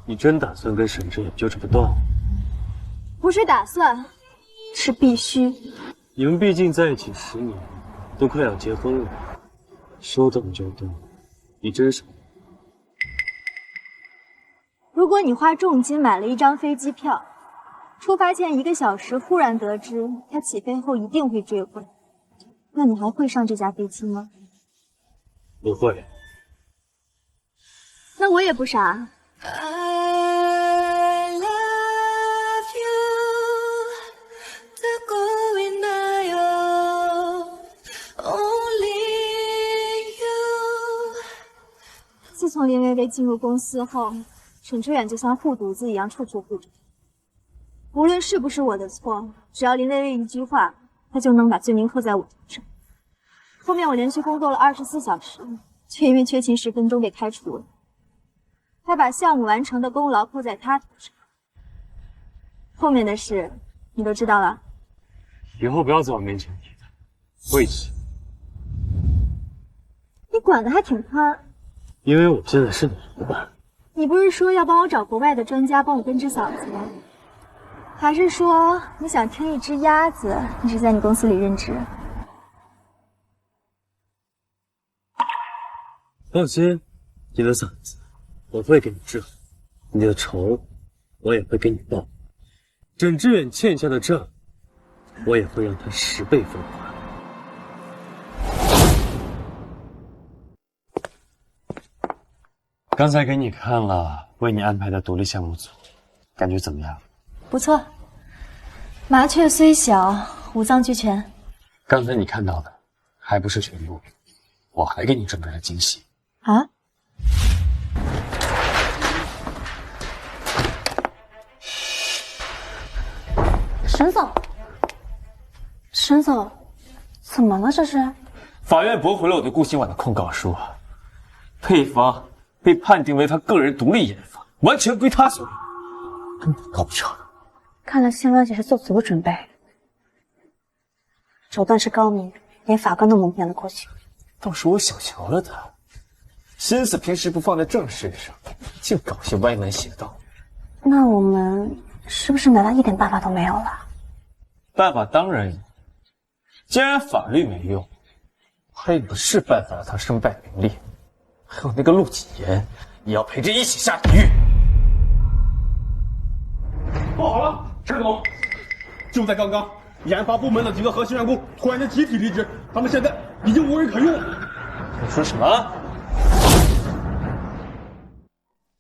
S15: 你真打算跟沈志远就这么断？
S3: 不是打算，是必须。
S15: 你们毕竟在一起10年，都快要结婚了，说动就动，你真是……
S3: 如果你花重金买了一张飞机票，出发前1个小时忽然得知他起飞后一定会坠毁，那你还会上这架飞机吗？
S15: 不会。
S3: 那我也不傻。自从林薇薇进入公司后，沈志远就像护犊子一样处处护着他。无论是不是我的错，只要林薇薇一句话，他就能把罪名扣在我头上。后面我连续工作了24小时，却因为缺勤10分钟被开除了。他把项目完成的功劳扣在他头上。后面的事你都知道了。
S15: 以后不要在我面前提他，晦气。
S3: 你管得还挺宽。
S15: 因为我现在是你老板。
S3: 你不是说要帮我找国外的专家帮我根治嫂子吗？还是说你想听一只鸭子一直在你公司里任职？
S15: 放心，你的嗓子我会给你治好，你的仇我也会给你报，沈志远欠下的账我也会让他10倍奉还。刚才给你看了为你安排的独立项目组，感觉怎么样？
S3: 不错，麻雀虽小，五脏俱全。
S15: 刚才你看到的还不是全部，我还给你准备了惊喜。
S3: 啊？沈总，怎么了这是？
S5: 法院驳回了我对顾新婉的控告书，配方被判定为他个人独立研发，完全归他所有，根本告不成。
S2: 看来辛婉姐是做足了准备，手段是高明，连法官都蒙骗了过去。
S5: 倒是我小瞧了他，心思平时不放在正事上，净搞些歪门邪道。
S2: 那我们是不是拿他一点办法都没有了？
S5: 办法当然有，既然法律没用，还有的是办法让他身败名裂。还有那个陆谨言，也要陪着一起下地狱。
S11: 不好了，陈总！就在刚刚，研发部门的几个核心员工突然间集体离职，他们现在已经无人可用了。
S5: 你说什么？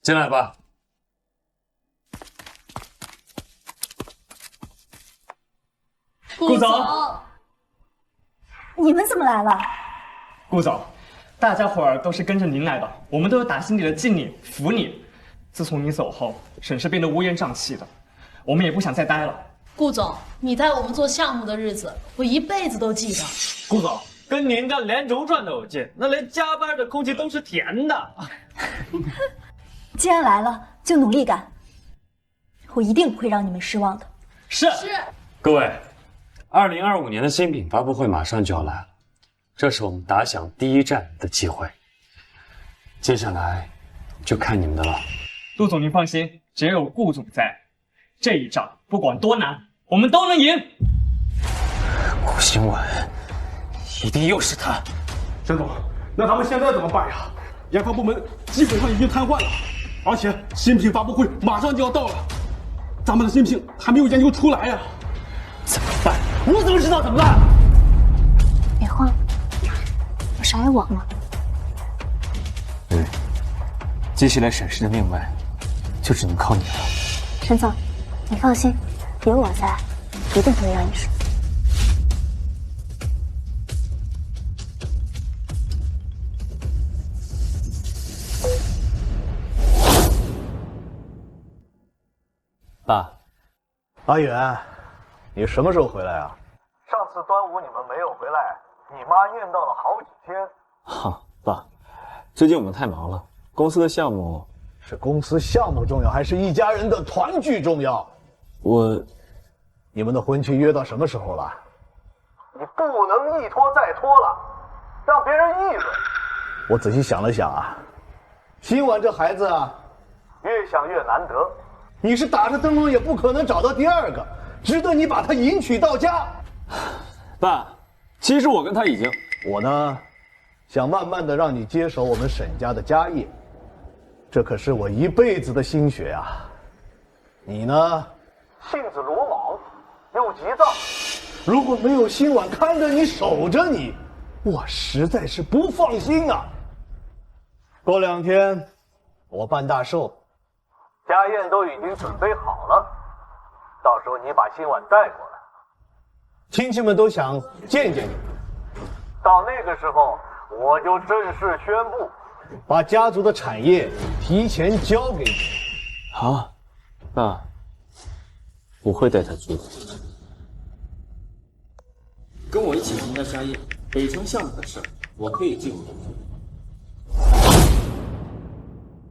S5: 进来吧。
S3: 顾总，你们怎么来了？
S8: 顾总，大家伙儿都是跟着您来的，我们都有打心底的敬你、服你。自从你走后，沈氏变得乌烟瘴气的，我们也不想再待了。
S22: 顾总，你带我们做项目的日子，我一辈子都记得。
S5: 顾总，跟您这连轴转都有劲，那连加班的空气都是甜的。
S3: 既然来了，就努力干，我一定不会让你们失望的。
S15: 是。各位，2025年的新品发布会马上就要来了，这是我们打响第一战的机会。接下来就看你们的了。
S8: 杜总，您放心，只有顾总在，这一仗不管多难，我们都能赢。
S15: 顾新晚，一定又是他。
S11: 沈总，那咱们现在怎么办呀？研发部门基本上已经瘫痪了，而且新品发布会马上就要到了，咱们的新品还没有研究出来呀，
S15: 怎么办？我怎么知道怎么办？
S3: 别慌，我啥也忘了。
S5: 接下来沈氏的命脉就只能靠你了。
S3: 沈总，你放心，有我在，一定不会让你输。
S15: 爸，
S9: 阿远，你什么时候回来啊？上次端午你们没有回来，你妈念叨了好几天。
S5: 爸，最近我们太忙了，公司的项目
S9: 是公司项目重要，还是一家人的团聚重要？你们的婚期约到什么时候了？你不能一拖再拖了，让别人议论。我仔细想了想啊，新婉这孩子啊，越想越难得。你是打着灯笼也不可能找到第二个，值得你把她迎娶到家。
S5: 爸，其实我跟他已经……
S9: 我呢，想慢慢的让你接手我们沈家的家业，这可是我一辈子的心血啊。你呢，性子鲁莽又急躁，如果没有新婉看着你守着你，我实在是不放心啊。过2天我办大寿，家宴都已经准备好了，到时候你把新婉带过来，亲戚们都想见见你。到那个时候，我就正式宣布，把家族的产业提前交给你。
S5: 好，爸，我会带他做的。跟我一起参加家宴，北城项目的事，我可以进入中做。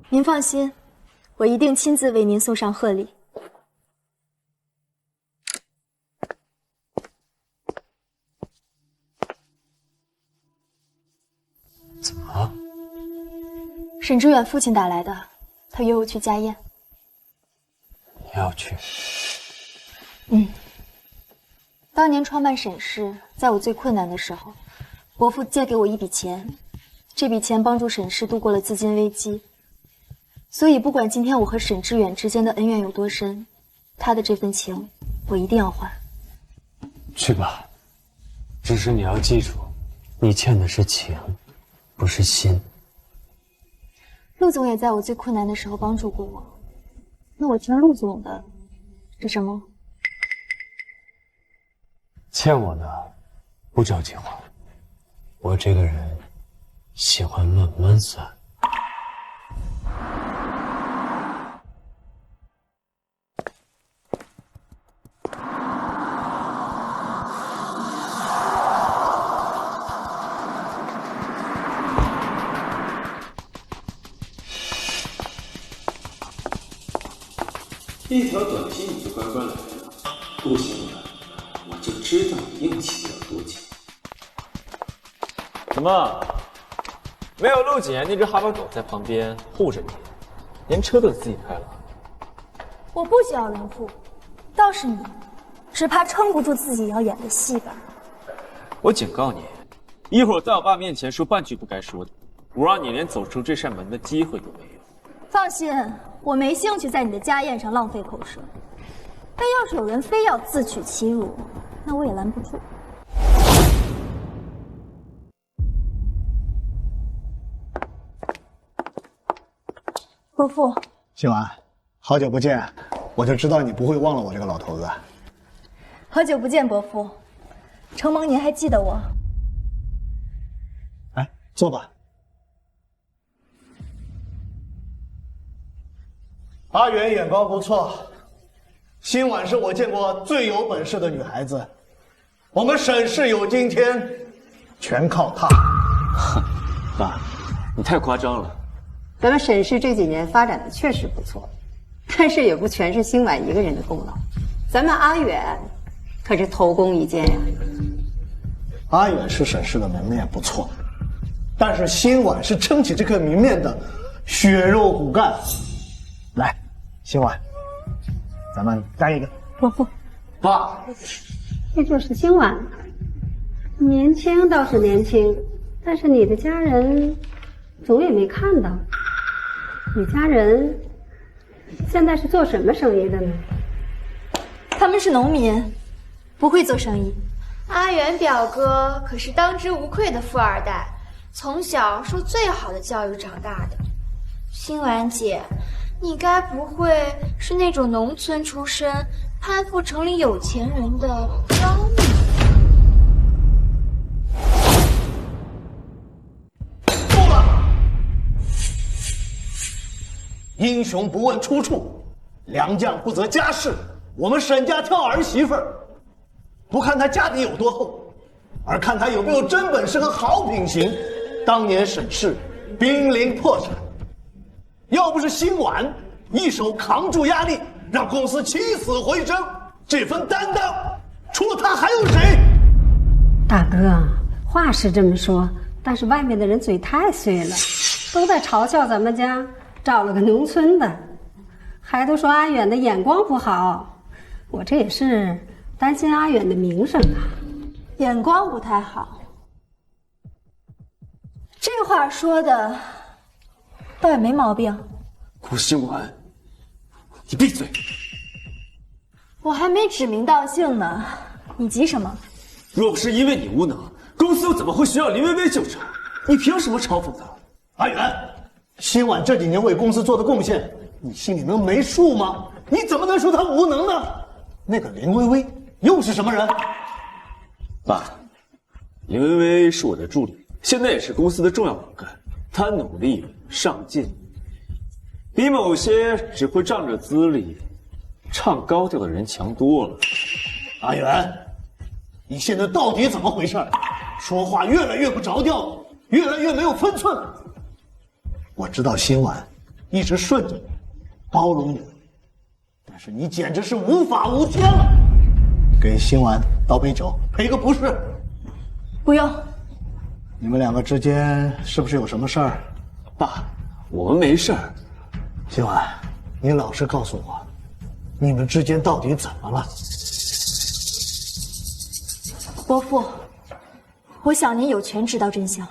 S3: 您放心，我一定亲自为您送上贺礼。
S15: 怎么了？
S3: 沈志远父亲打来的，他约我去家宴。
S15: 你要去？
S3: 当年创办沈氏，在我最困难的时候，伯父借给我一笔钱，这笔钱帮助沈氏度过了资金危机。所以，不管今天我和沈志远之间的恩怨有多深，他的这份情，我一定要还。
S15: 去吧，只是你要记住，你欠的是情，不是心。
S3: 陆总也在我最困难的时候帮助过我，那我欠陆总的是什么？
S15: 欠我的不着急还，我这个人喜欢慢慢算。
S4: 一条短信你就乖乖来了，不行了，我就知道你硬气不了多久。
S5: 什么？没有陆姐那只哈巴狗在旁边护着你，连车都得自己开了。
S3: 我不需要人护，倒是你，只怕撑不住自己要演的戏吧。
S5: 我警告你，一会儿在我爸面前说半句不该说的，我让你连走出这扇门的机会都没有。
S3: 放心，我没兴趣在你的家宴上浪费口舌。但要是有人非要自取其辱，那我也拦不住。伯父，
S9: 新婉，好久不见，我就知道你不会忘了我这个老头子。
S3: 好久不见，伯父，承蒙您还记得我。
S9: 哎，坐吧。阿远眼光不错，辛婉是我见过最有本事的女孩子，我们沈氏有今天，全靠她。
S5: 爸，你太夸张了。
S12: 咱们沈氏这几年发展的确实不错，但是也不全是辛婉一个人的功劳。咱们阿远可是头功一件呀。
S9: 阿远是沈氏的门面不错，但是辛婉是撑起这颗明面的血肉骨干。来，辛婉，咱们干一个。
S12: 伯父，
S9: 爸，
S13: 这就是辛婉，年轻倒是年轻，但是你的家人总也没看到。你家人现在是做什么生意的呢？
S3: 他们是农民，不会做生意。
S2: 阿远表哥可是当之无愧的富二代，从小受最好的教育长大的。辛婉姐，你该不会是那种农村出身、攀附城里有钱人的妖女？
S9: 够了！英雄不问出处，良将不择家世。我们沈家挑儿媳妇儿，不看她家底有多厚，而看她有没有真本事和好品行。当年沈氏濒临破产，要不是辛婉一手扛住压力，让公司起死回生，这份担当，除了她还有谁？
S13: 大哥，话是这么说，但是外面的人嘴太碎了，都在嘲笑咱们家找了个农村的，还都说阿远的眼光不好。我这也是担心阿远的名声啊。
S3: 眼光不太好，这话说的倒也没毛病。
S5: 顾辛婉，你闭嘴！
S3: 我还没指名道姓呢，你急什么？
S5: 若不是因为你无能，公司又怎么会需要林薇薇救场？你凭什么嘲讽她？
S9: 阿远，辛婉这几年为公司做的贡献，你心里能没数吗？你怎么能说她无能呢？那个林薇薇又是什么人？
S5: 爸，林薇薇是我的助理，现在也是公司的重要骨干。她努力上进，比某些只会仗着资历、唱高调的人强多了。
S9: 阿远，你现在到底怎么回事？说话越来越不着调，越来越没有分寸。我知道辛婉一直顺着你，包容你，但是你简直是无法无天了。给辛婉倒杯酒，赔个不是。
S3: 不用。
S9: 你们两个之间是不是有什么事儿？
S5: 爸，我们没事儿。
S9: 辛婉，你老实告诉我，你们之间到底怎么了？
S3: 伯父，我想您有权知道真相。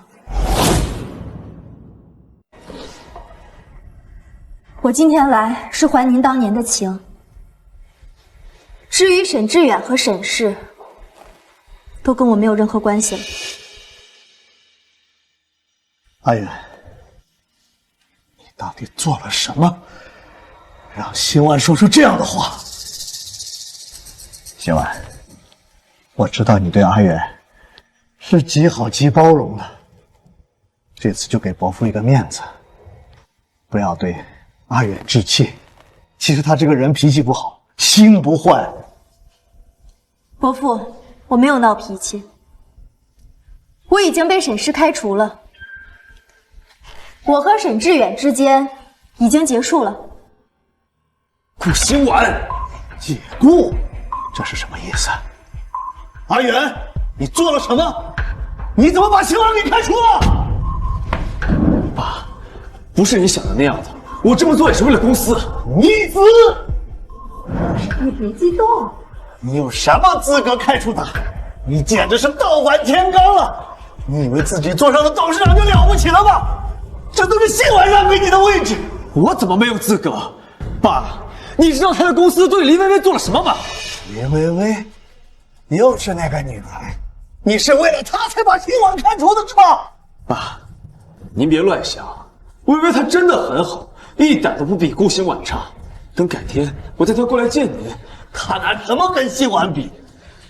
S3: 我今天来是还您当年的情。至于沈志远和沈氏，都跟我没有任何关系了。
S9: 阿远，你到底做了什么，让辛婉说出这样的话？辛婉，我知道你对阿远是极好极包容的，这次就给伯父一个面子，不要对阿远置气。其实他这个人脾气不好，心不坏。
S3: 伯父，我没有闹脾气，我已经被沈氏开除了，我和沈志远之间已经结束了。
S9: 顾辛婉，解雇，这是什么意思？阿远，你做了什么？你怎么把辛婉给开除了？
S5: 爸，不是你想的那样的，我这么做也是为了公司。
S9: 逆子，
S13: 你别激动。
S9: 你有什么资格开除他？你简直是倒反天罡了！你以为自己坐上了董事长就了不起了吗？这都是辛婉让给你的位置。
S5: 我怎么没有资格？爸，你知道他的公司对林薇薇做了什么吗？
S9: 林薇薇，又是那个女孩，你是为了她才把辛婉开除的是吧？
S5: 爸，您别乱想，薇薇她真的很好，一点都不比顾辛婉差。等改天我带她过来见您。
S9: 他拿什么跟辛婉比？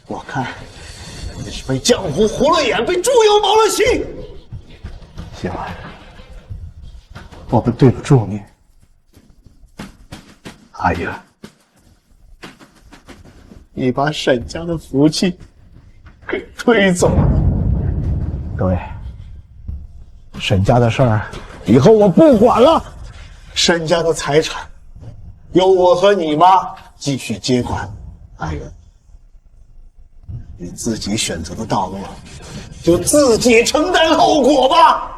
S9: 我看你是被江湖糊了眼，被猪油蒙了心。辛婉，我们对不住你。阿远，你把沈家的福气给推走了。各位，沈家的事儿以后我不管了，沈家的财产由我和你妈继续接管。阿元，你自己选择的道路，就自己承担后果吧。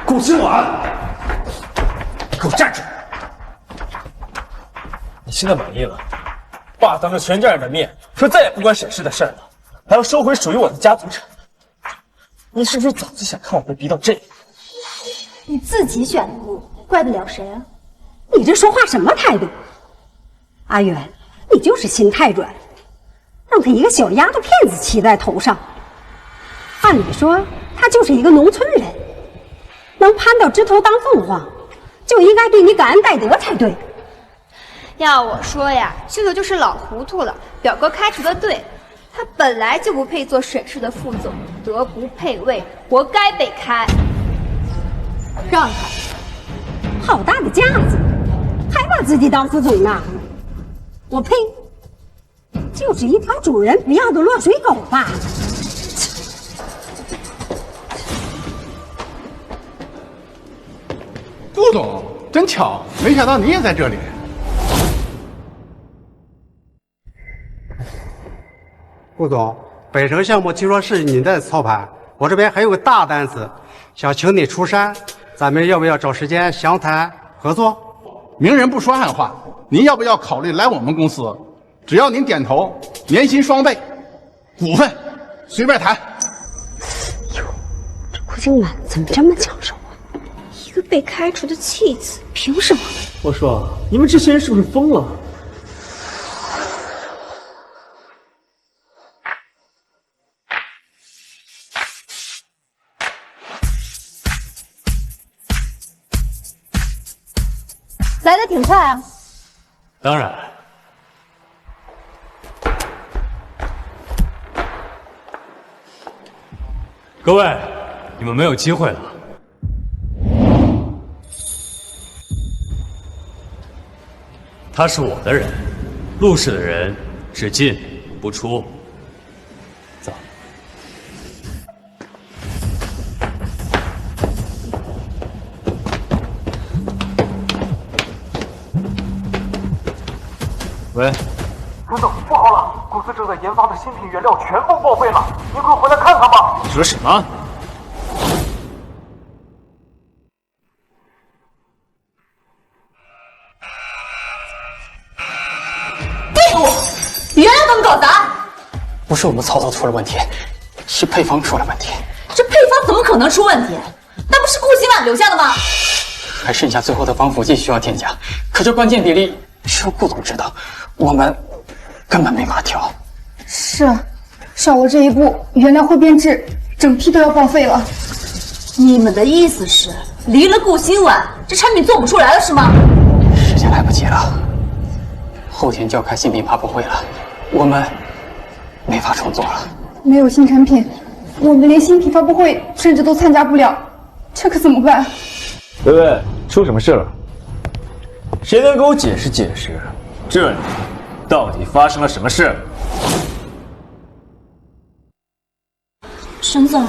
S19: 顾清婉，给我站住！
S5: 你现在满意了？爸当着全家人的面说再也不管沈氏的事了，还要收回属于我的家族产。你是不是早就想看我被逼到这里？
S13: 你自己选的路，怪得了谁啊？你这说话什么态度？阿元，你就是心太软，让他一个小丫头片子骑在头上。按理说，他就是一个农村人。能攀到枝头当凤凰，就应该对你感恩戴德才对。
S6: 要我说呀，这个就是老糊涂了。表哥开除的对，他本来就不配做沈氏的副总，德不配位，活该被开。
S13: 让开！好大的架子，还把自己当副总呢？我呸！就是一条主人不要的落水狗吧。
S11: 顾总，真巧，没想到你也在这里。
S1: 顾总，北城项目听说是你在操盘，我这边还有个大单子，想请你出山，咱们要不要找时间详谈合作？
S11: 明人不说暗话，您要不要考虑来我们公司？只要您点头，年薪双倍，股份随便谈。
S13: 哟，这顾静婉怎么这么抢手？
S2: 一个被开除的弃子，凭什么？
S4: 我说，你们这些人是不是疯了？
S3: 来的挺快啊！
S15: 当然。各位，你们没有机会了。他是我的人，陆氏的人只进不出。走。喂，
S16: 沈总，不好了，公司正在研发的新品原料全部报废了，您快回来看看吧。
S15: 你说什么？
S3: 你原料怎么搞砸？
S10: 不是我们操作出了问题，是配方出了问题。
S3: 这配方怎么可能出问题？那不是顾新婉留下的吗？
S10: 还剩下最后的防腐剂需要添加，可这关键比例只有顾总知道，我们根本没法调。
S22: 是啊，少了这一步，原料会变质，整批都要报废了。
S3: 你们的意思是，离了顾新婉，这产品做不出来了是吗？
S10: 时间来不及了，后天就要开新品发布会了，我们没法重做了。
S22: 没有新产品，我们连新品发布会甚至都参加不了，这可怎么办？
S5: 喂喂，出什么事了？谁能给我解释解释，这里到底发生了什么事？
S2: 沈总，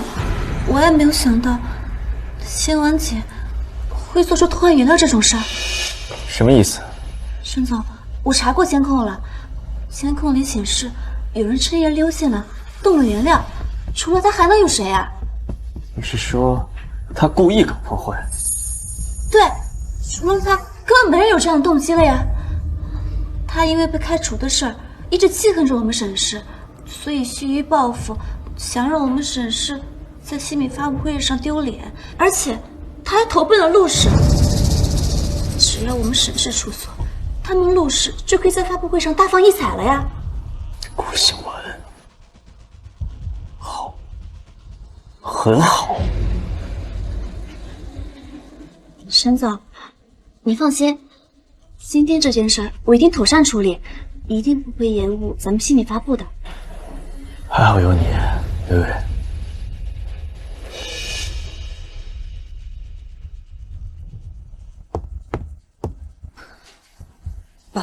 S2: 我也没有想到仙婉姐会做出偷换原料这种事儿。
S5: 什么意思？
S2: 沈总，我查过监控了，监控里显示有人趁夜溜进来，动了原料。除了他还能有谁啊？
S5: 你是说他故意搞破坏？
S2: 对，除了他，根本没人有这样的动机了呀。他因为被开除的事儿，一直记恨着我们沈氏，所以蓄意报复，想让我们沈氏在新品发布会上丢脸，而且他还投奔了陆氏。只要我们沈氏出错，他们陆氏就可以在发布会上大放异彩了呀。
S5: 顾新文，好，很好。
S2: 沈总，你放心，今天这件事儿我一定妥善处理，一定不会延误咱们新品发布的。
S5: 还好有你，薇薇。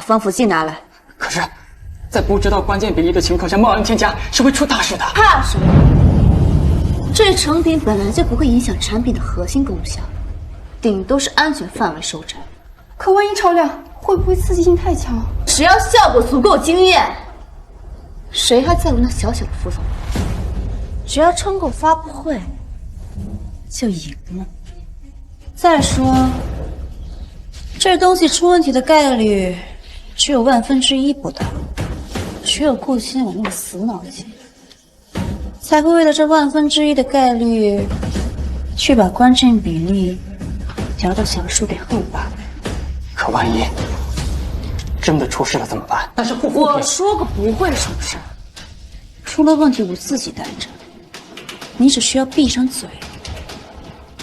S2: 防腐剂拿来。
S10: 可是，在不知道关键比例的情况下贸然添加是会出大事的。
S2: 怕什么？这成品本来就不会影响产品的核心功效，顶多是安全范围收窄。
S22: 可万一超量，会不会刺激性太强？
S2: 只要效果足够惊艳，谁还在乎那小小的副作用？只要撑够发布会，就赢了。再说，这东西出问题的概率只有1/1000不到，只有顾欣有那么死脑筋，才会为了这1/1000的概率，去把关键比例调到小数点后8。
S10: 可万一真的出事了怎么办？但是护肤品，
S2: 我说过不会出事，出了问题我自己担着，你只需要闭上嘴，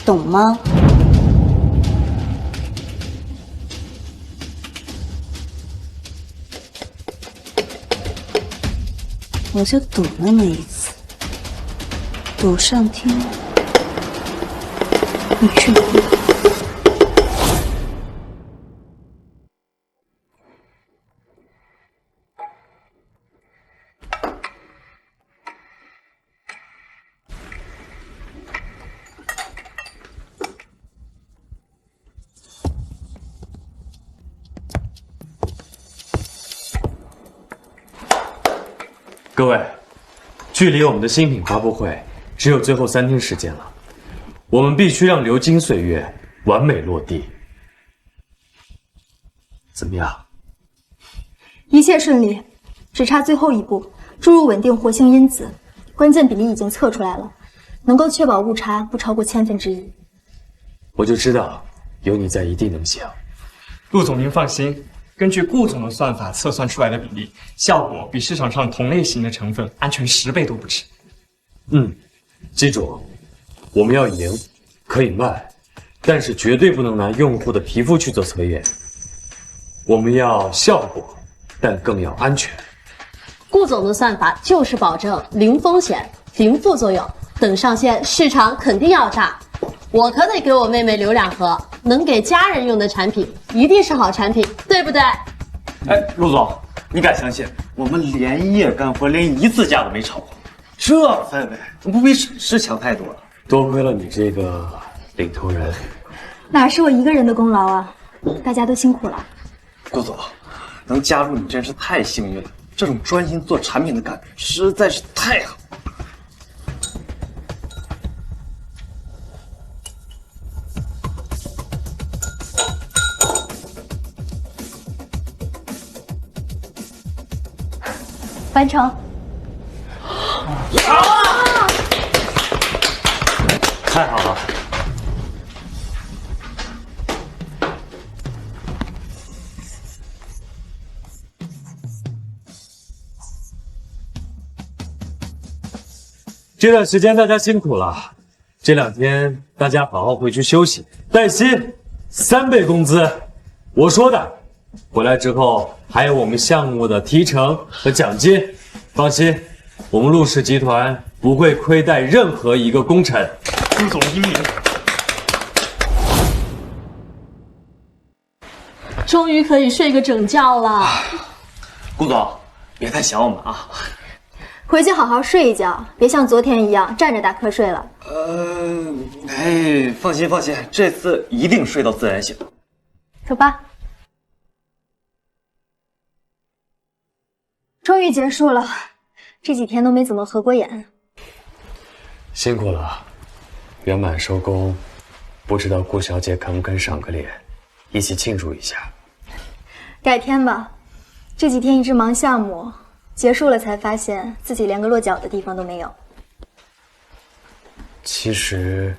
S2: 懂吗？我就赌那么一次，赌上天，你去哪里？
S15: 各位，距离我们的新品发布会只有最后3天时间了，我们必须让流金岁月完美落地。怎么样？
S3: 一切顺利，只差最后一步，注入稳定活性因子，关键比例已经测出来了，能够确保误差不超过1/1000。
S15: 我就知道有你在一定能行。
S8: 陆总您放心，根据顾总的算法测算出来的比例，效果比市场上同类型的成分安全10倍都不止。
S15: 记住，我们要赢，可以慢，但是绝对不能拿用户的皮肤去做测验。我们要效果，但更要安全。
S7: 顾总的算法就是保证零风险、零副作用，等上线市场肯定要炸。我可得给我妹妹留2盒，能给家人用的产品一定是好产品，对不对？
S5: 哎，陆总，你敢相信我们连夜干活，连1次架都没吵过？这氛围不比是强太多了。
S15: 多亏了你这个领头人。
S3: 哪是我一个人的功劳啊，大家都辛苦了。
S5: 顾总，能加入你真是太幸运了，这种专心做产品的感觉实在是太好。
S3: 完成。
S15: 太好了！这段时间大家辛苦了，这2天大家好好回去休息，带薪3倍工资。我说的，回来之后还有我们项目的提成和奖金。放心，我们陆氏集团不会亏待任何一个功臣。
S8: 陆总英明。
S7: 终于可以睡个整觉了。
S5: 顾总，别太想我们啊！
S3: 回去好好睡一觉，别像昨天一样站着打瞌睡了。
S5: 放心，这次一定睡到自然醒。
S3: 走吧。终于结束了，这几天都没怎么合过眼。
S15: 辛苦了，圆满收工，不知道顾小姐肯不肯赏个脸，一起庆祝一下。
S3: 改天吧，这几天一直忙项目，结束了才发现自己连个落脚的地方都没有。
S15: 其实，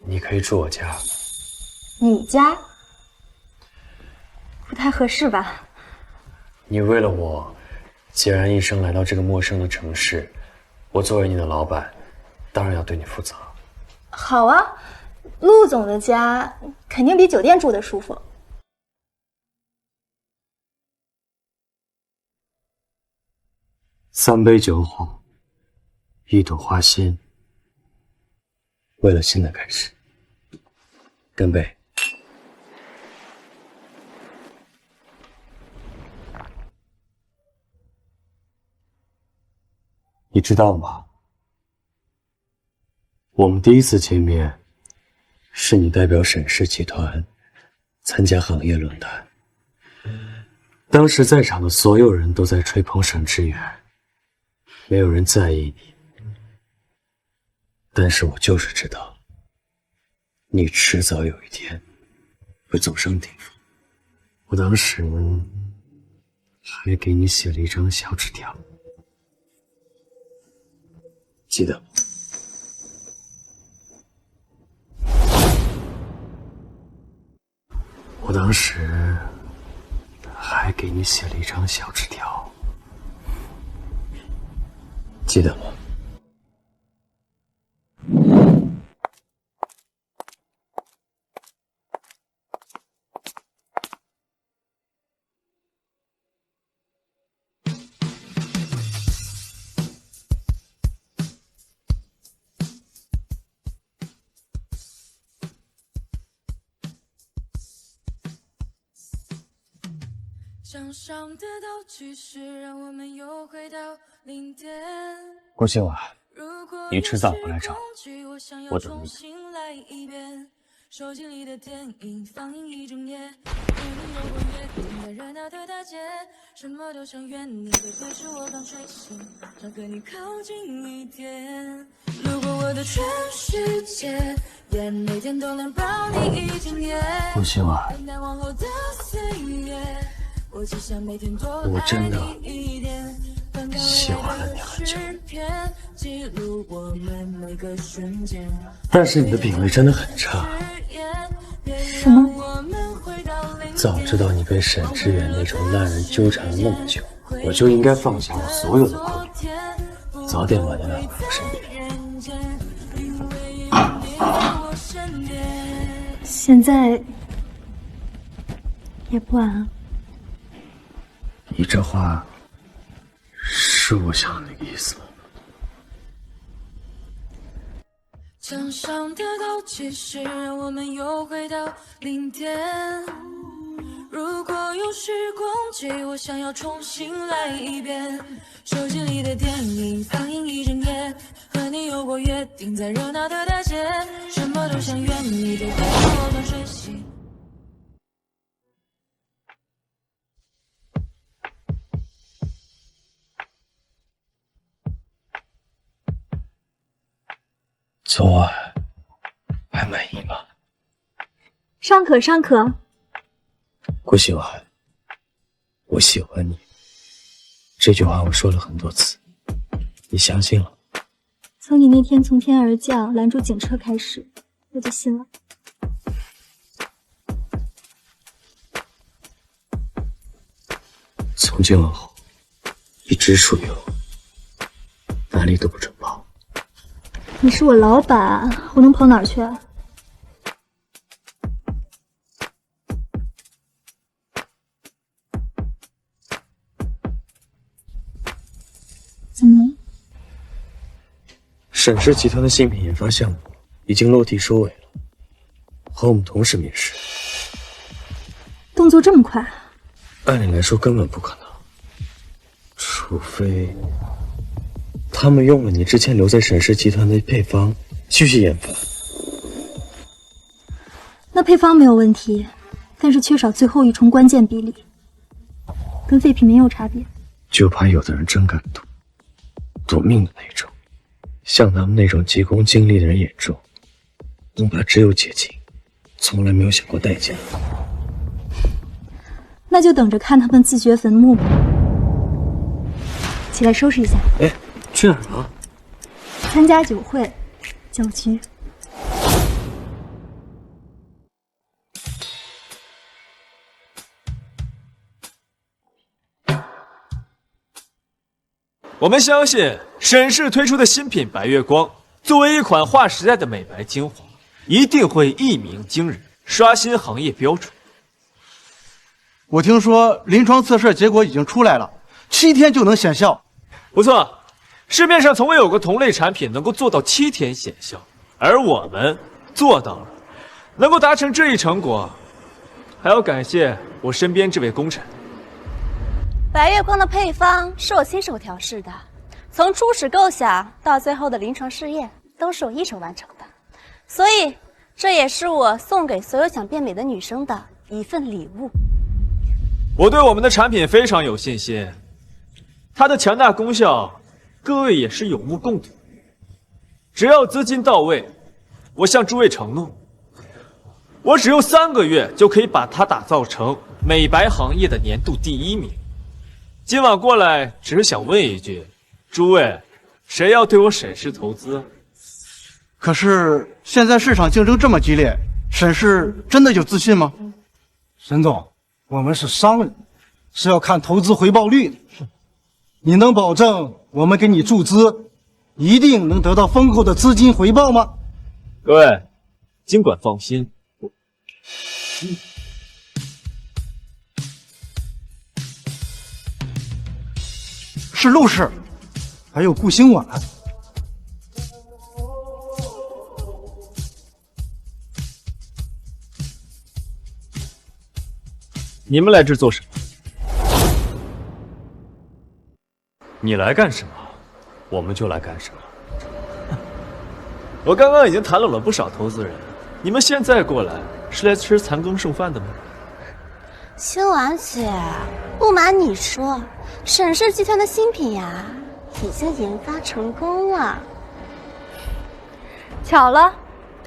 S15: 你可以住我家。
S3: 你家？不太合适吧？
S15: 你为了我，孑然一身来到这个陌生的城市，我作为你的老板，当然要对你负责。
S3: 好啊，陆总的家肯定比酒店住的舒服。
S15: 3杯酒后，1朵花心，为了新的开始，干杯！
S4: 你知道吗？我们第一次见面，是你代表沈氏集团参加行业论坛。当时在场的所有人都在吹捧沈志远，没有人在意你。但是我就是知道，你迟早有一天会走上顶峰。我当时还给你写了一张小纸条，记得吗？我当时还给你写了一张小纸条，记得吗？
S17: 想象得到其实让我们又回到零点。
S4: 郭新晚，你吃早回来找我，我等你。
S17: 手机里的电影放映一整夜，和你有过约定，在热闹的大街，什么都想圆你，会不会是我刚睡醒，想和你靠近一点。如果我的全世界也每天都能抱你一整夜，
S4: 郭新晚，
S17: 等待往后的岁月，我只想每天多
S4: 我真的
S17: 爱你一点，
S4: 喜欢了你很久，
S17: 记录我们每个瞬间。
S4: 但是你的品味真的很差。
S3: 什么？
S4: 早知道你被沈志远那种烂人纠缠了那么久，我就应该放下我所有的顾虑，早点把你拉回我身边。
S3: 现在也不晚啊。
S4: 你这话是我想的那个意思吗？
S17: 想象得到其实让我们又回到零点。如果有时光机，我想要重新来一遍。手机里的电影放映一整夜，和你有过约定，在热闹的大街，什么都想圆你，都陪我刚睡醒。
S4: 昨晚还满意吗？
S3: 尚可尚可。
S4: 郭喜婉，我喜欢你，这句话我说了很多次，你相信了？
S3: 从你那天从天而降拦住警车开始，我就信了。
S4: 从今往后，一直属于我，哪里都不准跑。
S3: 你是我老板，我能跑哪儿去啊？怎么了？
S4: 沈氏集团的新品研发项目已经落地收尾了，和我们同时面试。
S3: 动作这么快？
S4: 按理来说根本不可能，除非他们用了你之前留在沈氏集团的配方继续研发。
S3: 那配方没有问题，但是缺少最后一重关键比例，跟废品没有差别。
S4: 就怕有的人真敢赌命的那种，像他们那种急功近利的人眼中，恐怕只有捷径，从来没有想过代价。
S3: 那就等着看他们自掘坟墓吧。起来收拾一下。
S4: 哎，去哪儿了？
S3: 参加酒会，酒局。
S5: 我们相信沈氏推出的新品白月光，作为一款划时代的美白精华，一定会一鸣惊人，刷新行业标准。
S9: 我听说临床测试结果已经出来了，7天就能显效。
S5: 不错，市面上从未有过同类产品能够做到7天显效，而我们做到了。能够达成这一成果，还要感谢我身边这位功臣。
S2: 白月光的配方是我亲手调试的，从初始构想到最后的临床试验，都是我一手完成的，所以这也是我送给所有想变美的女生的一份礼物。
S5: 我对我们的产品非常有信心，它的强大功效，各位也是有目共睹。只要资金到位，我向诸位承诺，我只用3个月就可以把它打造成美白行业的年度第1名。今晚过来只是想问一句，诸位，谁要对我沈氏投资？
S9: 可是现在市场竞争这么激烈，沈氏真的有自信吗？
S14: 沈总，我们是商人，是要看投资回报率的。你能保证我们给你注资，一定能得到丰厚的资金回报吗？
S5: 各位，尽管放心。
S14: 是陆氏，还有顾兴晚。
S5: 你们来这做什么？
S15: 你来干什么，我们就来干什么。
S5: 我刚刚已经谈拢了不少投资人，你们现在过来是来吃残羹剩饭的吗？
S2: 星婉姐，不瞒你说，沈氏集团的新品呀，已经研发成功了。
S3: 巧了，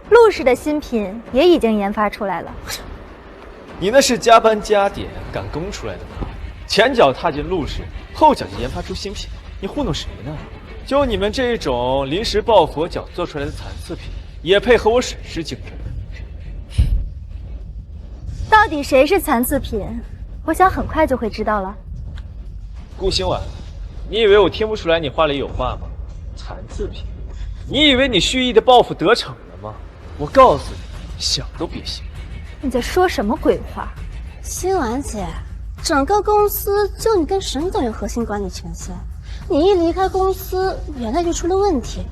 S3: 陆氏的新品也已经研发出来了。
S5: 你那是加班加点赶工出来的吧？前脚踏进陆氏，后脚就研发出新品，你糊弄谁呢？就你们这种临时抱佛脚做出来的残次品，也配和我沈氏竞争？
S3: 到底谁是残次品？我想很快就会知道了。
S5: 顾兴晚，你以为我听不出来你话里有话吗？残次品，你以为你蓄意的报复得逞了吗？我告诉你，想都别想。
S3: 你在说什么鬼话？
S2: 星婉姐，整个公司就你跟沈总有核心管理权限，你一离开公司，原来就出了问题。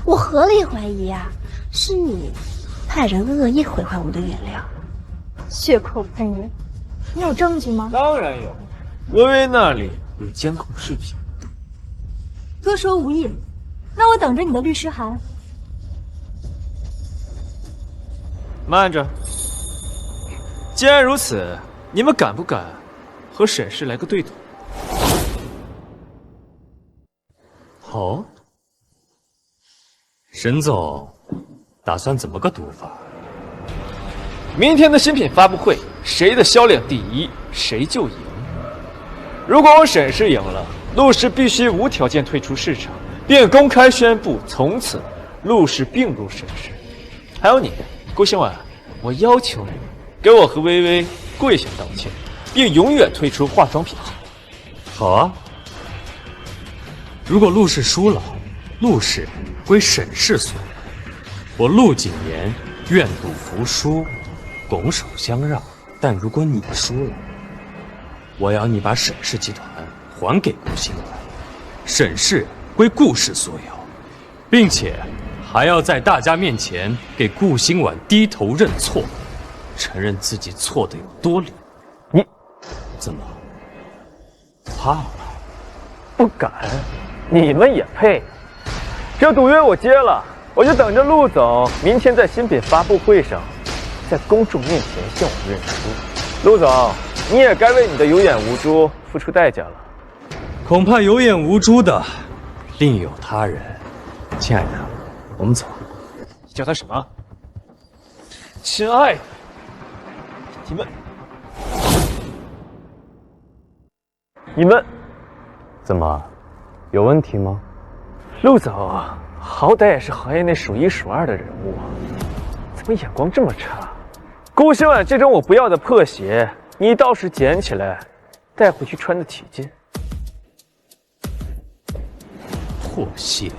S2: 我合理怀疑啊，是你派人恶意毁坏我们的原料。
S3: 血口喷人，你有证据吗？
S5: 当然有，微微那里有监控视频。
S3: 多说无益，那我等着你的律师函。
S5: 慢着，既然如此，你们敢不敢和沈氏来个对赌？
S15: 好，沈总，打算怎么个赌法？
S5: 明天的新品发布会，谁的销量第一，谁就赢。如果我沈氏赢了，陆氏必须无条件退出市场，并公开宣布从此陆氏并入沈氏。还有你，顾兴晚，我要求你给我和微微跪下道歉，并永远退出化妆品行业。
S15: 好啊，如果陆氏输了，陆氏归沈氏所有，我陆景言愿赌服输，拱手相让。但如果你输了，我要你把沈氏集团还给顾兴晚，沈氏归顾氏所有，并且还要在大家面前给顾兴晚低头认错，承认自己错的有多离谱。
S5: 你
S15: 怎么怕了？
S5: 不敢？你们也配？这赌约我接了，我就等着陆总明天在新品发布会上，在公众面前向我认输。陆总，你也该为你的有眼无珠付出代价了。
S15: 恐怕有眼无珠的另有他人。亲爱的，我们走。
S5: 你叫他什么？亲爱的，你们
S21: 怎么，有问题吗？
S5: 陆总，好歹也是行业内数1数2的人物，怎么眼光这么差？顾兴晚这种我不要的破鞋，你倒是捡起来带回去穿的起劲。
S15: 破鞋？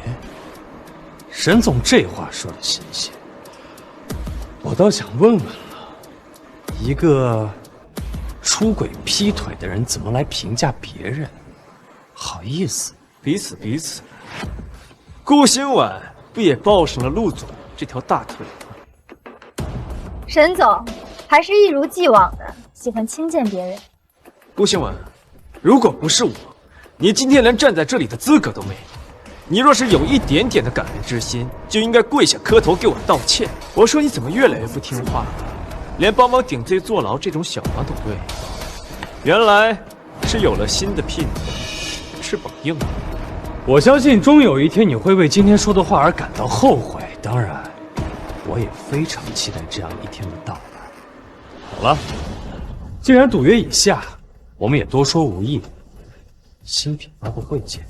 S15: 沈总这话说的新鲜，我倒想问问了，一个出轨劈腿的人怎么来评价别人？好意思，
S5: 彼此。顾兴晚不也抱上了陆总这条大腿吗？
S3: 沈总还是一如既往的喜欢轻贱别人。
S5: 顾兴晚，如果不是我，你今天连站在这里的资格都没有。你若是有一点点的感恩之心，就应该跪下磕头给我道歉。我说你怎么越来越不听话了，连帮忙顶罪坐牢这种小忙都不愿意帮。原来是有了新的聘礼，翅膀硬了。
S15: 我相信终有一天你会为今天说的话而感到后悔。当然，我也非常期待这样一天的到来。好了，既然赌约已下，我们也多说无益。新品发布会见。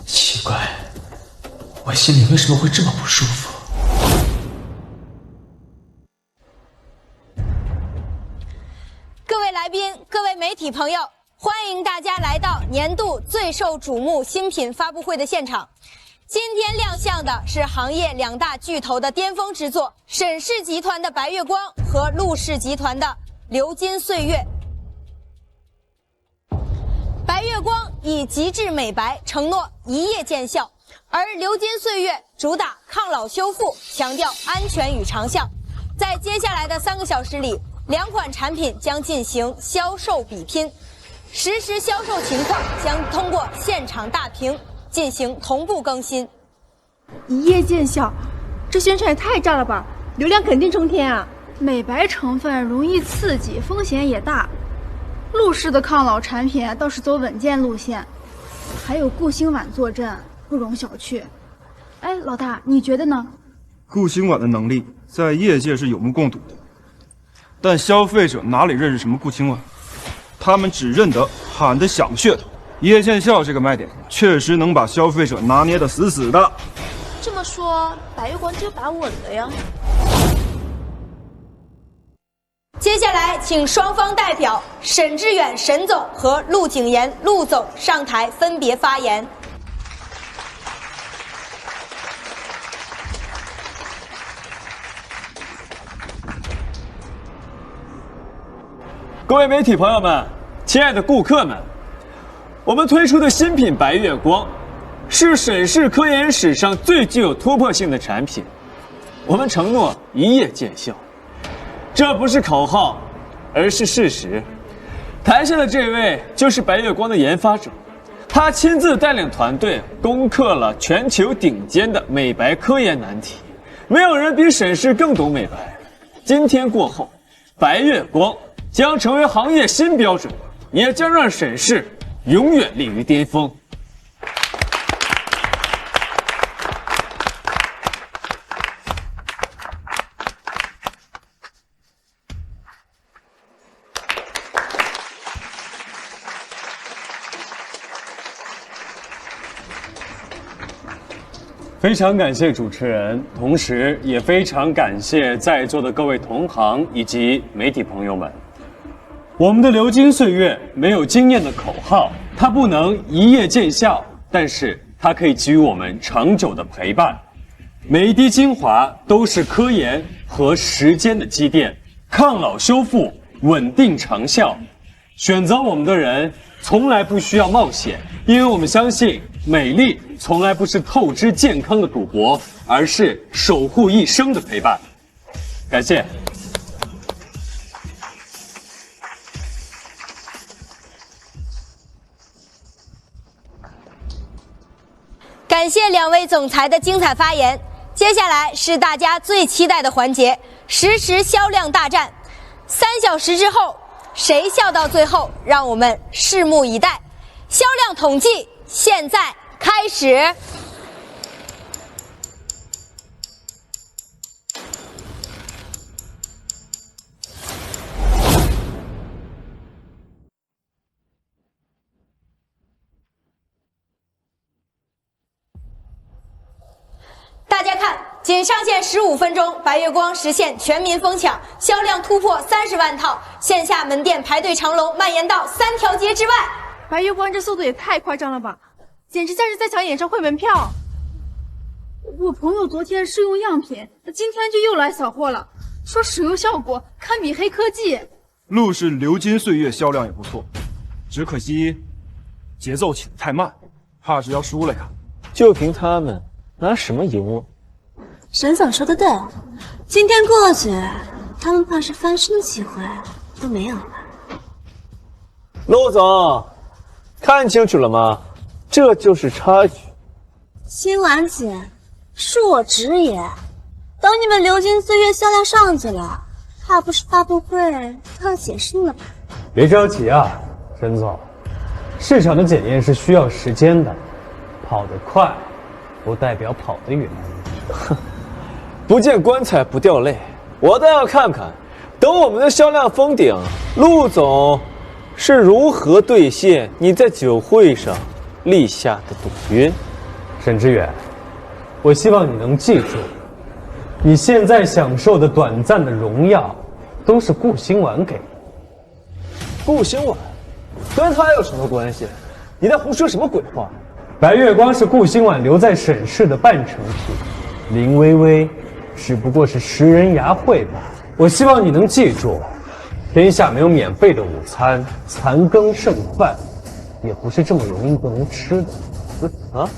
S8: 奇怪，我心里为什么会这么不舒服？
S18: 各位来宾，各位媒体朋友，欢迎大家来到年度最受瞩目新品发布会的现场。今天亮相的是行业2大巨头的巅峰之作，沈氏集团的白月光和陆氏集团的流金岁月。白月光以极致美白承诺一夜见效，而流金岁月主打抗老修复，强调安全与长效。在接下来的3个小时里，2款产品将进行销售比拼，实时销售情况将通过现场大屏进行同步更新。
S22: 一夜见效，这宣传也太炸了吧！流量肯定冲天啊！美白成分容易刺激，风险也大。陆氏的抗老产品倒是走稳健路线，还有顾星婉坐镇，不容小觑。哎，老大，你觉得呢？
S20: 顾星婉的能力在业界是有目共睹的，但消费者哪里认识什么顾星婉？他们只认得喊得响的噱头。一夜见效这个卖点确实能把消费者拿捏得死死的。
S2: 这么说，白月光就把稳了呀。
S18: 接下来，请双方代表沈志远沈总和陆景言陆总上台分别发言。
S5: 各位媒体朋友们，亲爱的顾客们，我们推出的新品白月光是沈氏科研史上最具有突破性的产品，我们承诺一夜见效。这不是口号，而是事实。台下的这位就是白月光的研发者，他亲自带领团队攻克了全球顶尖的美白科研难题，没有人比沈氏更懂美白。今天过后，白月光将成为行业新标准，也将让沈氏永远立于巅峰。
S15: 非常感谢主持人，同时也非常感谢在座的各位同行以及媒体朋友们。我们的流金岁月没有惊艳的口号，它不能一夜见效，但是它可以给予我们长久的陪伴。每一滴精华都是科研和时间的积淀，抗老修复，稳定长效。选择我们的人从来不需要冒险，因为我们相信美丽从来不是透支健康的赌博，而是守护一生的陪伴。感谢。
S18: 感谢2位总裁的精彩发言。接下来是大家最期待的环节——实时销量大战。3小时之后，谁笑到最后？让我们拭目以待。销量统计现在开始。大家看，仅上线15分钟，白月光实现全民疯抢，销量突破30万套，线下门店排队长龙蔓延到3条街之外。
S22: 白月光这速度也太夸张了吧，简直像是在抢演唱会门票。我朋友昨天试用样品，今天就又来扫货了，说使用效果堪比黑科技。
S20: 陆氏流金岁月销量也不错，只可惜节奏起得太慢，怕是要输了呀。
S5: 就凭他们拿什么赢我？
S2: 沈总说的对，今天过去，他们怕是翻身的机会都没有了。
S5: 陆总，看清楚了吗？这就是差距。
S2: 新婉姐，恕我直言，等你们流金岁月销量上去了，怕不是发布会都要解释了吧？
S15: 别着急啊，沈总，市场的检验是需要时间的，跑得快不代表跑得远。
S5: 不见棺材不掉泪，我倒要看看，等我们的销量封顶，陆总是如何兑现你在酒会上立下的赌约。
S15: 沈志远，我希望你能记住，你现在享受的短暂的荣耀，都是顾星婉给的。
S5: 顾星婉跟他有什么关系？你在胡说什么鬼话？
S15: 白月光是顾星婉留在沈氏的半成品，林薇薇只不过是食人牙慧吧。我希望你能记住，天下没有免费的午餐，残羹剩饭也不是这么容易就能吃的。啊？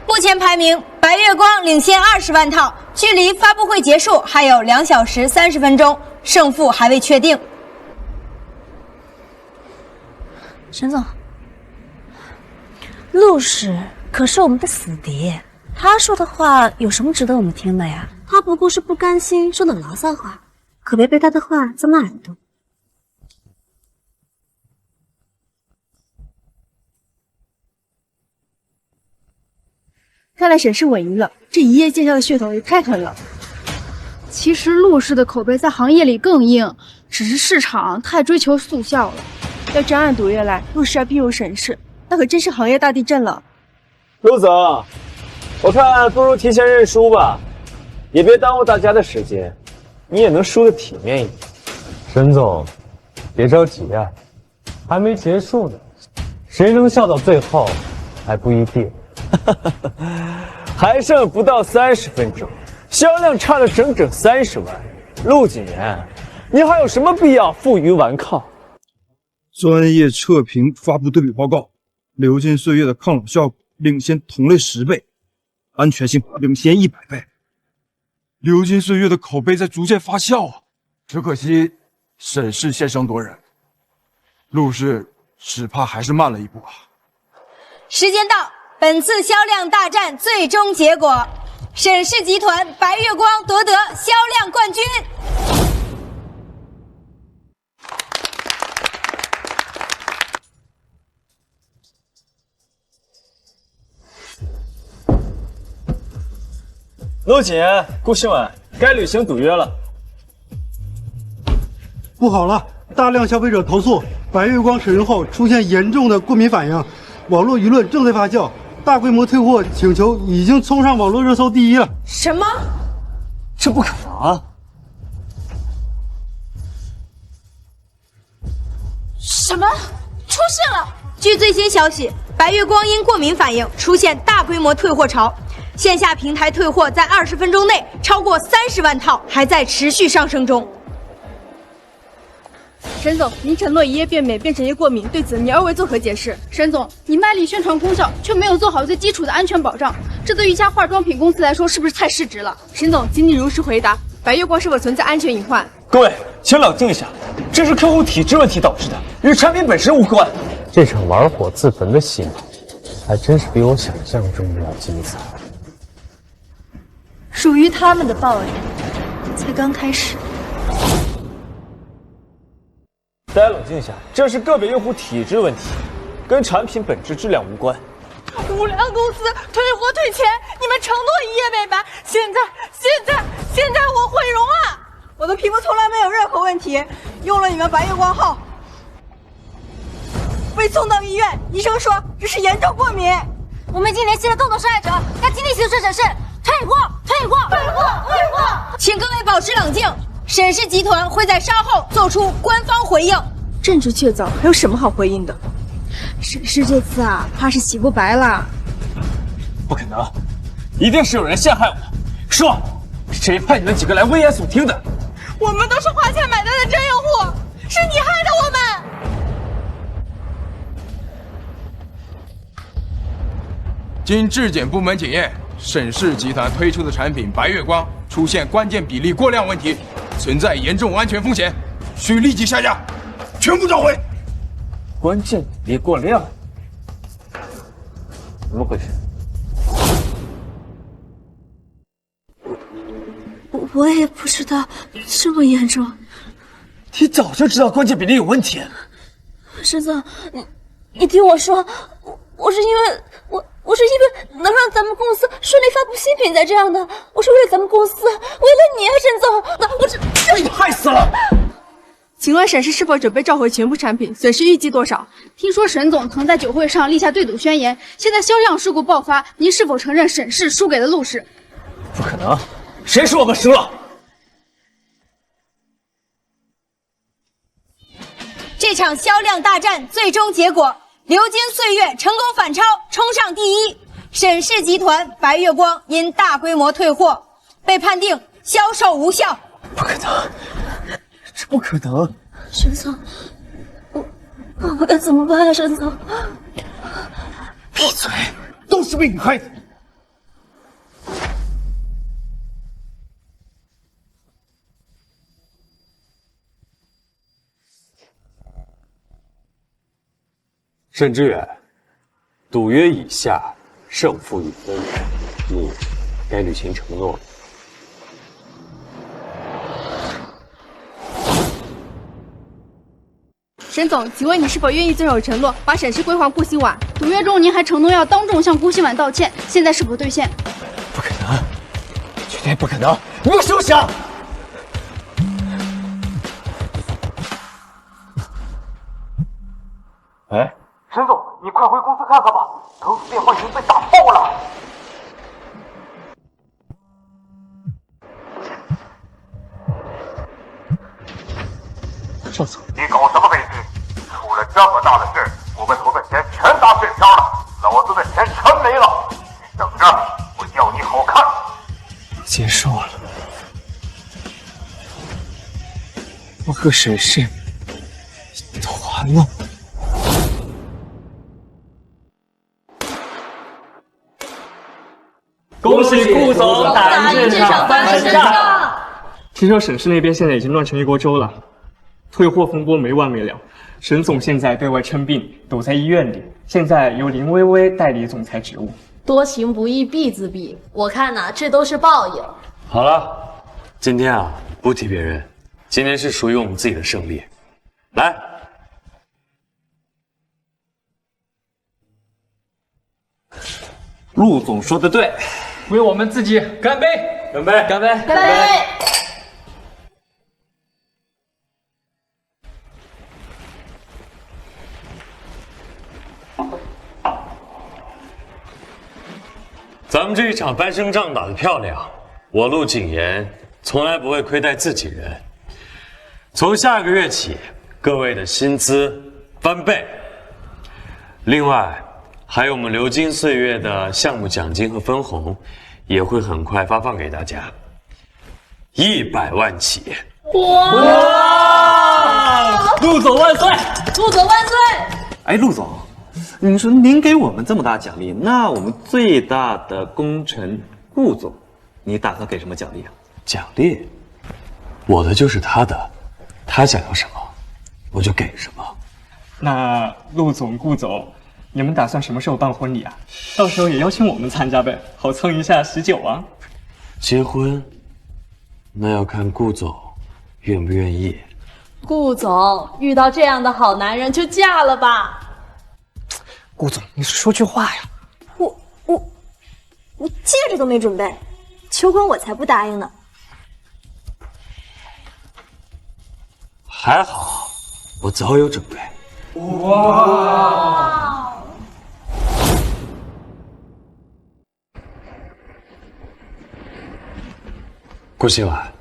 S18: 目前排名，白月光领先20万套，距离发布会结束还有2小时30分钟，胜负还未确定。
S2: 沈总，陆氏可是我们的死敌，他说的话有什么值得我们听的呀？他不过是不甘心说的牢骚话，可别被他的话脏了耳朵。
S22: 看来沈氏稳赢了，这一夜见效的噱头也太狠了。其实陆氏的口碑在行业里更硬，只是市场太追求速效了。要真按赌约来，陆氏要逼入沈氏，那可真是行业大地震了。
S5: 陆总，我看不如提前认输吧，也别耽误大家的时间，你也能输得体面一点。
S15: 沈总，别着急啊，还没结束呢，谁能笑到最后还不一定。
S5: 还剩不到30分钟，销量差了整整30万。陆谨言，你还有什么必要负隅顽抗？
S20: 专业测评发布对比报告，流金岁月的抗老效果领先同类10倍，安全性领先100倍。流金岁月的口碑在逐渐发酵啊，只可惜沈氏先声夺人，陆氏只怕还是慢了一步啊。
S18: 时间到，本次销量大战最终结果，沈氏集团白月光夺得销量冠军。
S5: 陆谨言、顾星婉，该履行赌约了。
S1: 不好了，大量消费者投诉白月光使用后出现严重的过敏反应，网络舆论正在发酵，大规模退货请求已经冲上网络热搜第1了。
S18: 什么？
S5: 这不可能啊！
S18: 什么？出事了！据最新消息，白月光因过敏反应出现大规模退货潮，线下平台退货在20分钟内超过30万套，还在持续上升中。
S22: 沈总，您承诺一夜变美变成一夜过敏，对此你二位作何解释？沈总，你卖力宣传功效，却没有做好最基础的安全保障，这对于一家化妆品公司来说是不是太失职了？沈总，请你如实回答，白月光是否存在安全隐患？
S5: 各位，请冷静一下，这是客户体质问题导致的，与产品本身无关。
S15: 这场玩火自焚的戏码，还真是比我想象中的要精彩。
S22: 属于他们的报应才刚开始。
S5: 大家冷静一下，这是个别用户体质问题，跟产品本质质量无关。
S22: 无良公司退货退钱，你们承诺一夜美白，现在我毁容了。
S12: 我的皮肤从来没有任何问题，用了你们白月光后，被送到医院，医生说这是严重过敏。
S2: 我们已经联系了更多受害者，要尽力协助沈氏退货。
S18: 请各位保持冷静，沈氏集团会在稍后做出官方回应。
S22: 证据确凿，还有什么好回应的？沈氏这次啊，怕是洗不白了。
S5: 不可能，一定是有人陷害我。说，谁派你们几个来危言耸听的？
S22: 我们都是花钱买单的真用户，是你害的我们。
S19: 经质检部门检验，沈氏集团推出的产品白月光
S6: 出现关键比例过量问题，存在严重安全风险，需立即下架，全部召回。
S5: 关键比例过量，怎么回事？
S2: 我也不知道这么严重。
S5: 你早就知道关键比例有问题。
S2: 沈总，你听我说，我是因为能让咱们公司顺利发布新品才这样的。我是为了咱们公司，为了你啊，沈总，我这
S5: 被害死了。
S22: 请问沈氏是否准备召回全部产品？损失预计多少？听说沈总曾在酒会上立下对赌宣言，现在销量事故爆发，您是否承认沈氏输给了陆氏？
S5: 不可能，谁说我们输了？
S18: 这场销量大战最终结果，流金岁月成功反超，冲上第一。沈氏集团白月光因大规模退货，被判定销售无效。
S5: 不可能，这不可能！
S2: 沈总，我该怎么办呀，沈总？
S5: 闭嘴！都是被你害的。
S15: 沈志远，赌约已下，胜负已分，你该履行承诺。
S22: 沈总，请问你是否愿意遵守承诺，把沈氏归还顾新婉？赌约中您还承诺要当众向顾新婉道歉，现在是否兑现？
S5: 不可能，绝对不可能！你给我休想！
S15: 哎。
S16: 沈总，你快回公司看看吧，投诉电话已经被打爆了。
S5: 赵总，
S16: 你搞什么悲剧？出了这么大的事，我们投的钱全打水漂了，老子的钱全没了。你等着，我要你好看。
S5: 结束了，我和沈氏团了。
S8: 恭喜顾总打赢这场翻身仗！听说沈氏那边现在已经乱成一锅粥了，退货风波没完没了。沈总现在对外称病，躲在医院里，现在由林薇薇代理总裁职务。
S7: 多行不义必自毙，我看呐，这都是报应。
S15: 好了，今天啊，不提别人，今天是属于我们自己的胜利。来。
S5: 陆总说的对，
S10: 为我们自己干杯！
S15: 干杯！
S10: 干杯！
S2: 干杯！
S15: 咱们这一场翻身仗打得漂亮，我陆谨言从来不会亏待自己人。从下个月起，各位的薪资翻倍。另外，还有我们流金岁月的项目奖金和分红，也会很快发放给大家，100万起。
S10: 哇！陆总万岁！
S2: 陆总万岁！
S4: 哎，陆总，你说您给我们这么大奖励，那我们最大的功臣顾总，你打算给什么奖励啊？
S15: 奖励？我的就是他的，他想要什么，我就给什么。
S8: 那陆总、顾总，你们打算什么时候办婚礼啊？到时候也邀请我们参加呗，好蹭一下喜酒啊。
S15: 结婚，那要看顾总愿不愿意。
S7: 顾总遇到这样的好男人就嫁了吧。
S5: 顾总，你说句话呀！
S2: 我戒指都没准备，求婚我才不答应呢。
S15: 还好，我早有准备。
S16: 哇！
S15: 顾新婉，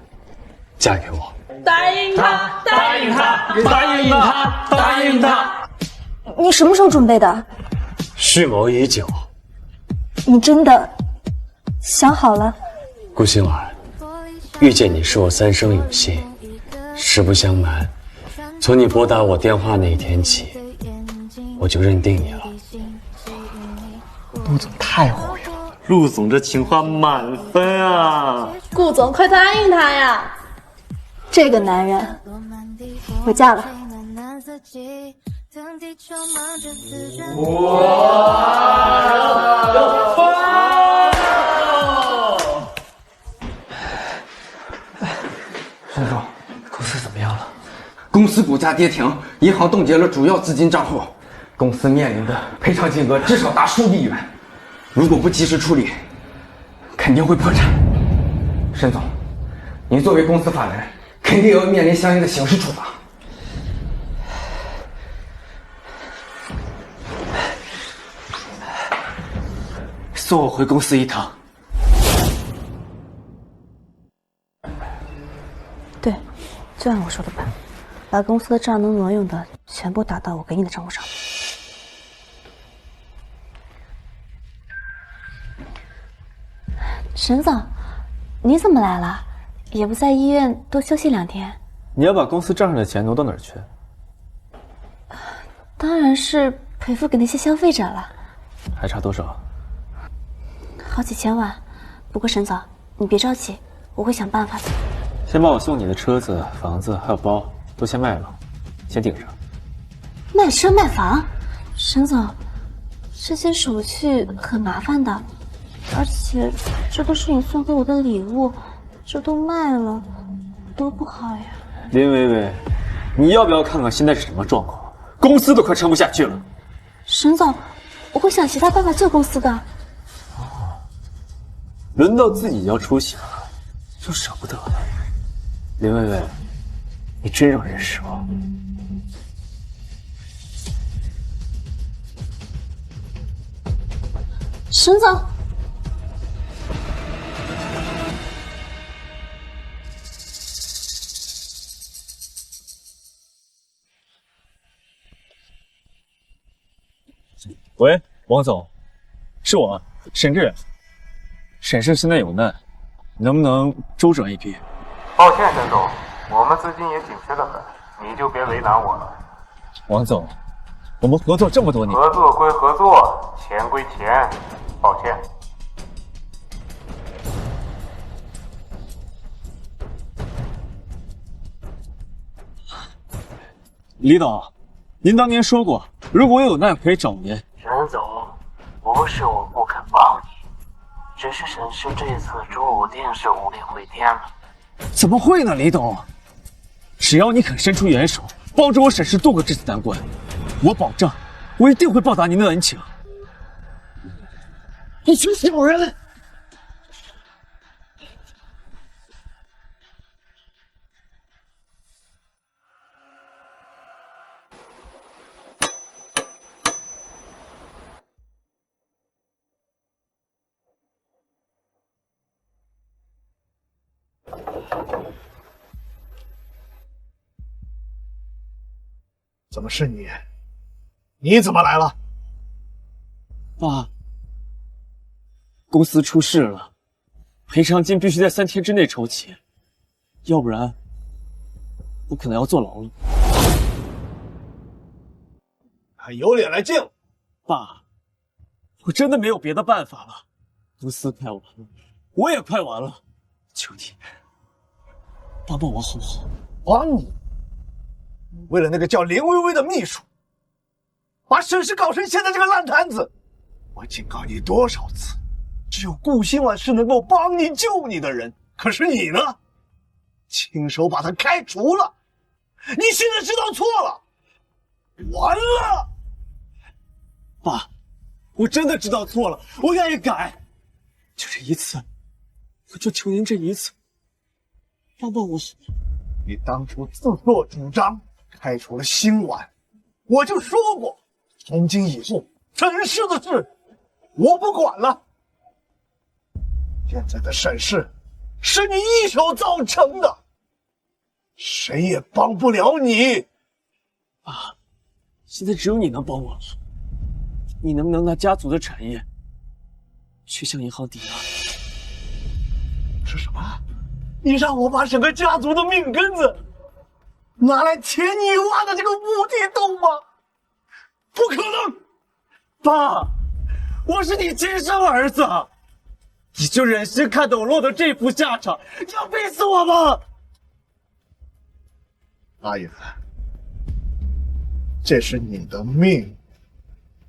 S15: 嫁给我。
S7: 答应他，
S10: 答应他，答应他，答应他。
S2: 你什么时候准备的？
S15: 蓄谋已久。
S2: 你真的想好了？
S15: 顾新婉，遇见你是我三生有幸。实不相瞒，从你拨打我电话那一天起，我就认定你了。
S5: 陆总太忽悠了，
S8: 陆总这情话满分啊！
S7: 顾总，快答应他呀！
S3: 这个男人，我嫁了。
S11: 沈总，公司怎么样了？公司股价跌停，银行冻结了主要资金账户，公司面临的赔偿金额至少达数亿元，如果不及时处理，肯定会破产。沈总，您作为公司法人，肯定要面临相应的刑事处罚。送我回公司一趟。
S2: 对，就按我说的办，把公司的账能挪用的全部打到我给你的账户上。沈总，你怎么来了？也不在医院多休息2天？
S5: 你要把公司账上的钱挪到哪儿去？
S2: 当然是赔付给那些消费者了。
S5: 还差多少？
S2: 好几千万。不过沈总，你别着急，我会想办法的。
S5: 先把我送你的车子、房子还有包都先卖了，先顶上。
S2: 卖车卖房？沈总，这些手续很麻烦的，而且这都是你送给我的礼物，这都卖了，多不好呀！
S5: 林薇薇，你要不要看看现在是什么状况？公司都快撑不下去了。
S2: 沈总，我会想其他办法救公司的。
S5: 轮到自己要出血了，就舍不得了。林薇薇，你真让人失望。
S2: 沈总，
S5: 喂，王总，是我，沈志。沈氏现在有难，能不能周转一笔？
S16: 抱歉，沈总，我们资金也紧缺得很，你就别为难我了。
S5: 王总，我们合作这么多年，
S16: 合作归合作，钱归钱，抱歉。
S5: 李董，您当年说过，如果我有难可以找您。
S19: 沈总，不是我不肯帮你，只是沈氏这次注定是无力回天了。
S5: 怎么会呢，李董？只要你肯伸出援手，帮助我沈氏渡过这次难关，我保证，我一定会报答您的恩情。
S14: 你群小人！
S9: 怎么是你？你怎么来了？
S5: 爸，公司出事了，赔偿金必须在3天之内筹齐，要不然我可能要坐牢了。
S9: 还有脸来见我？
S5: 爸，我真的没有别的办法了，公司快完了，我也快完了，求你帮帮我好不好？
S9: 帮你？为了那个叫林薇薇的秘书，把沈氏搞成现在这个烂摊子，我警告你多少次，只有顾新婉是能够帮你救你的人，可是你呢，亲手把他开除了，你现在知道错了，完了！
S5: 爸，我真的知道错了，我愿意改，就这一次，我就求您这一次，帮帮我。
S9: 你当初自作主张开除了新婉，我就说过，从今以后沈氏的事我不管了。现在的沈氏是你一手造成的，谁也帮不了你。
S5: 爸，现在只有你能帮我了。你能不能拿家族的产业去向银行抵押？
S9: 是什么？你让我把整个家族的命根子拿来填你挖的这个无底洞吗？不可能！
S5: 爸，我是你亲生儿子，
S15: 你就忍心看到我落得这副下场？你要逼死我吗？
S9: 阿远，这是你的命，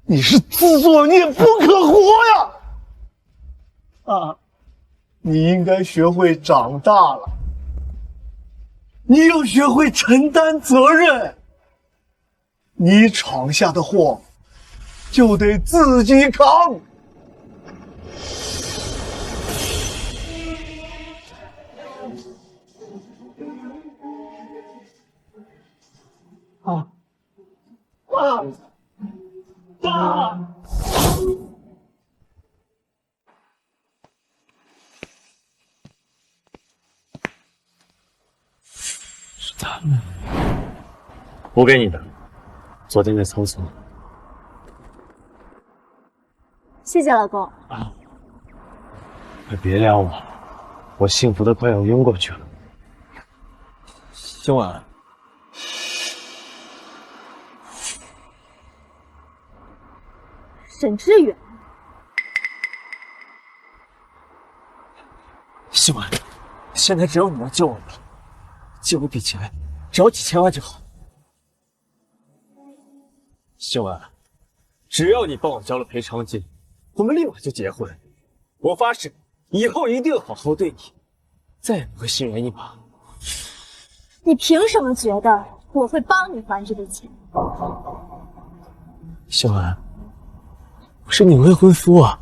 S9: 你是自作孽不可活呀！啊，你应该学会长大了，你要学会承担责任。你闯下的祸，就得自己扛。啊！
S15: 是他们，我给你的，昨天在操场。
S3: 谢谢老公。
S15: 啊！快别撩我，我幸福的快要晕过去了。今晚。
S3: 沈志远，
S15: 希望现在只有你能救我了，借我笔钱，只要几千万就好。希望只要你帮我交了赔偿金，我们立马就结婚。我发誓，以后一定好好对你，再也不会心猿意马。
S3: 你凭什么觉得我会帮你还这笔钱？
S15: 希望。我是你未婚夫啊，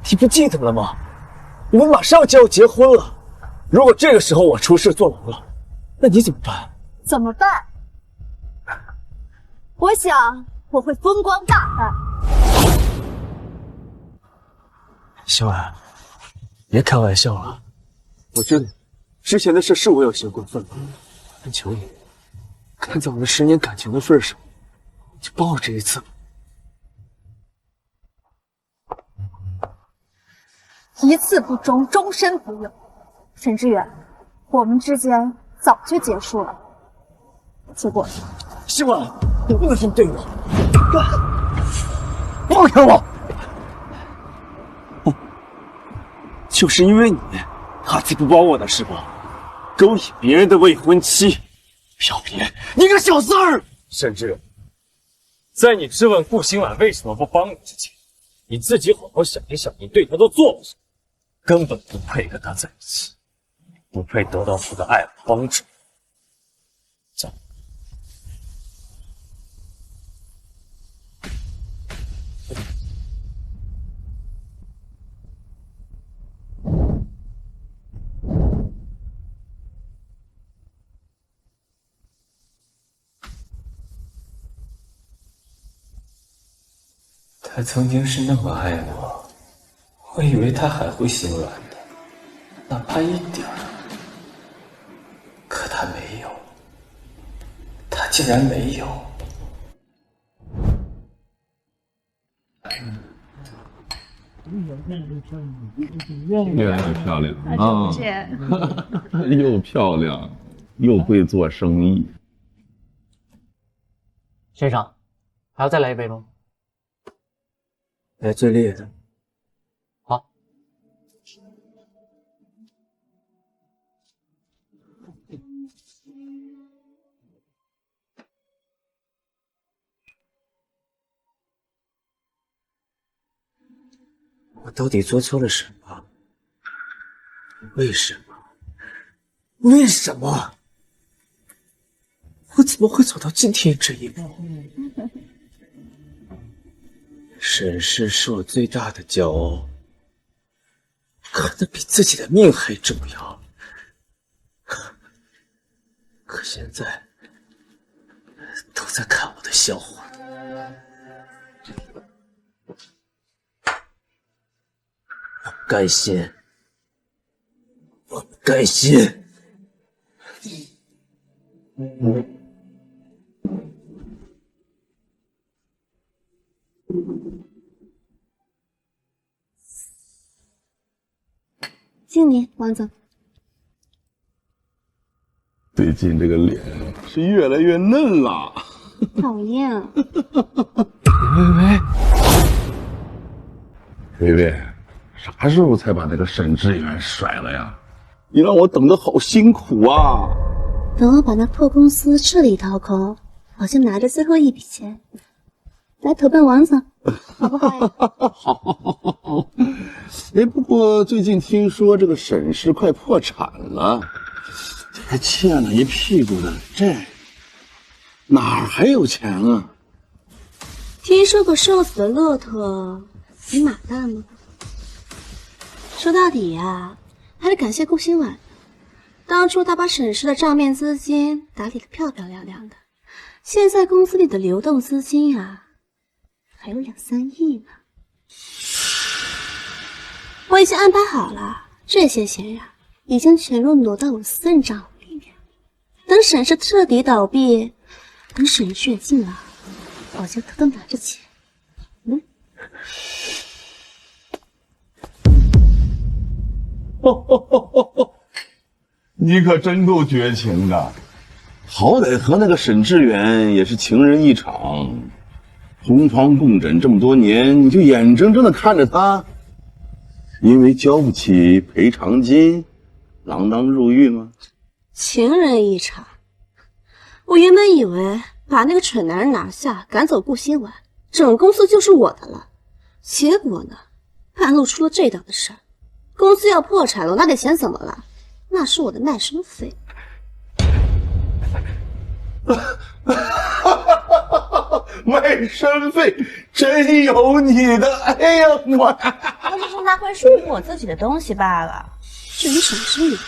S15: 你不记得了吗？我们马上就要结婚了，如果这个时候我出事坐牢了，那你怎么办？
S3: 怎么办？我想我会风光大办。
S15: 小婉，别开玩笑了，我知道之前的事是我有些过分了，但求你，看在我们10年感情的份上，就帮我这一次吧。
S3: 一次不忠，终身不用。沈志远，我们之间早就结束了。结果，
S15: 希望你不能这么对我！放开我！不，就是因为你，他才不帮我的是吧？勾引别人的未婚妻，要别你个小三儿！甚至在你质问顾新婉为什么不帮你之前，你自己好好想一想，你对他都做了什么？根本不配跟他在一起，不配得到他的爱和帮助。走。
S4: 他曾经是那么爱我，我以为他还会心软的，哪怕一点儿。可他没有，他竟然没有。
S13: 越来越漂亮啊！又漂亮，又会做生意。
S10: 先生，还要再来一杯吗？
S4: 来最烈的。
S10: 好。
S4: 我到底做错了什么？为什么？为什么？我怎么会走到今天这一步？沈氏是我最大的骄傲，看得比自己的命还重要。可现在都在看我的笑话。我不甘心，我不甘心。
S3: 经理，王总。
S13: 最近这个脸是越来越嫩了。
S3: 讨厌。
S13: 薇薇，啥时候才把那个沈志远甩了呀？你让我等得好辛苦啊！
S2: 等我把那破公司彻底掏空，我就拿着最后一笔钱来投奔王总，好不好呀？
S13: 好。哎，不过最近听说这个沈氏快破产了，这还欠了一屁股的债，哪儿还有钱啊？
S2: 听说过瘦死的骆驼比马大吗？说到底呀，还得感谢顾新婉，当初他把沈氏的账面资金打理得漂漂亮亮的，现在公司里的流动资金啊，还有2、3亿呢。我已经安排好了，这些钱呀，已经全部挪到我私人账户里面。等沈氏彻底倒闭，等沈血进了，我就偷偷拿着钱。
S13: 你可真够绝情的，好歹和那个沈志远也是情人一场，同床共枕这么多年，你就眼睁睁的看着他因为交不起赔偿金锒铛入狱吗？
S2: 情人一场，我原本以为把那个蠢男人拿下，赶走顾新婉，整公司就是我的了。结果呢，半路出了这档子事儿，公司要破产了，那点钱怎么了？那是我的卖身费。
S13: 卖身费真有你的！哎呀，我
S2: 只是拿回属于我自己的东西罢了。至于沈志远，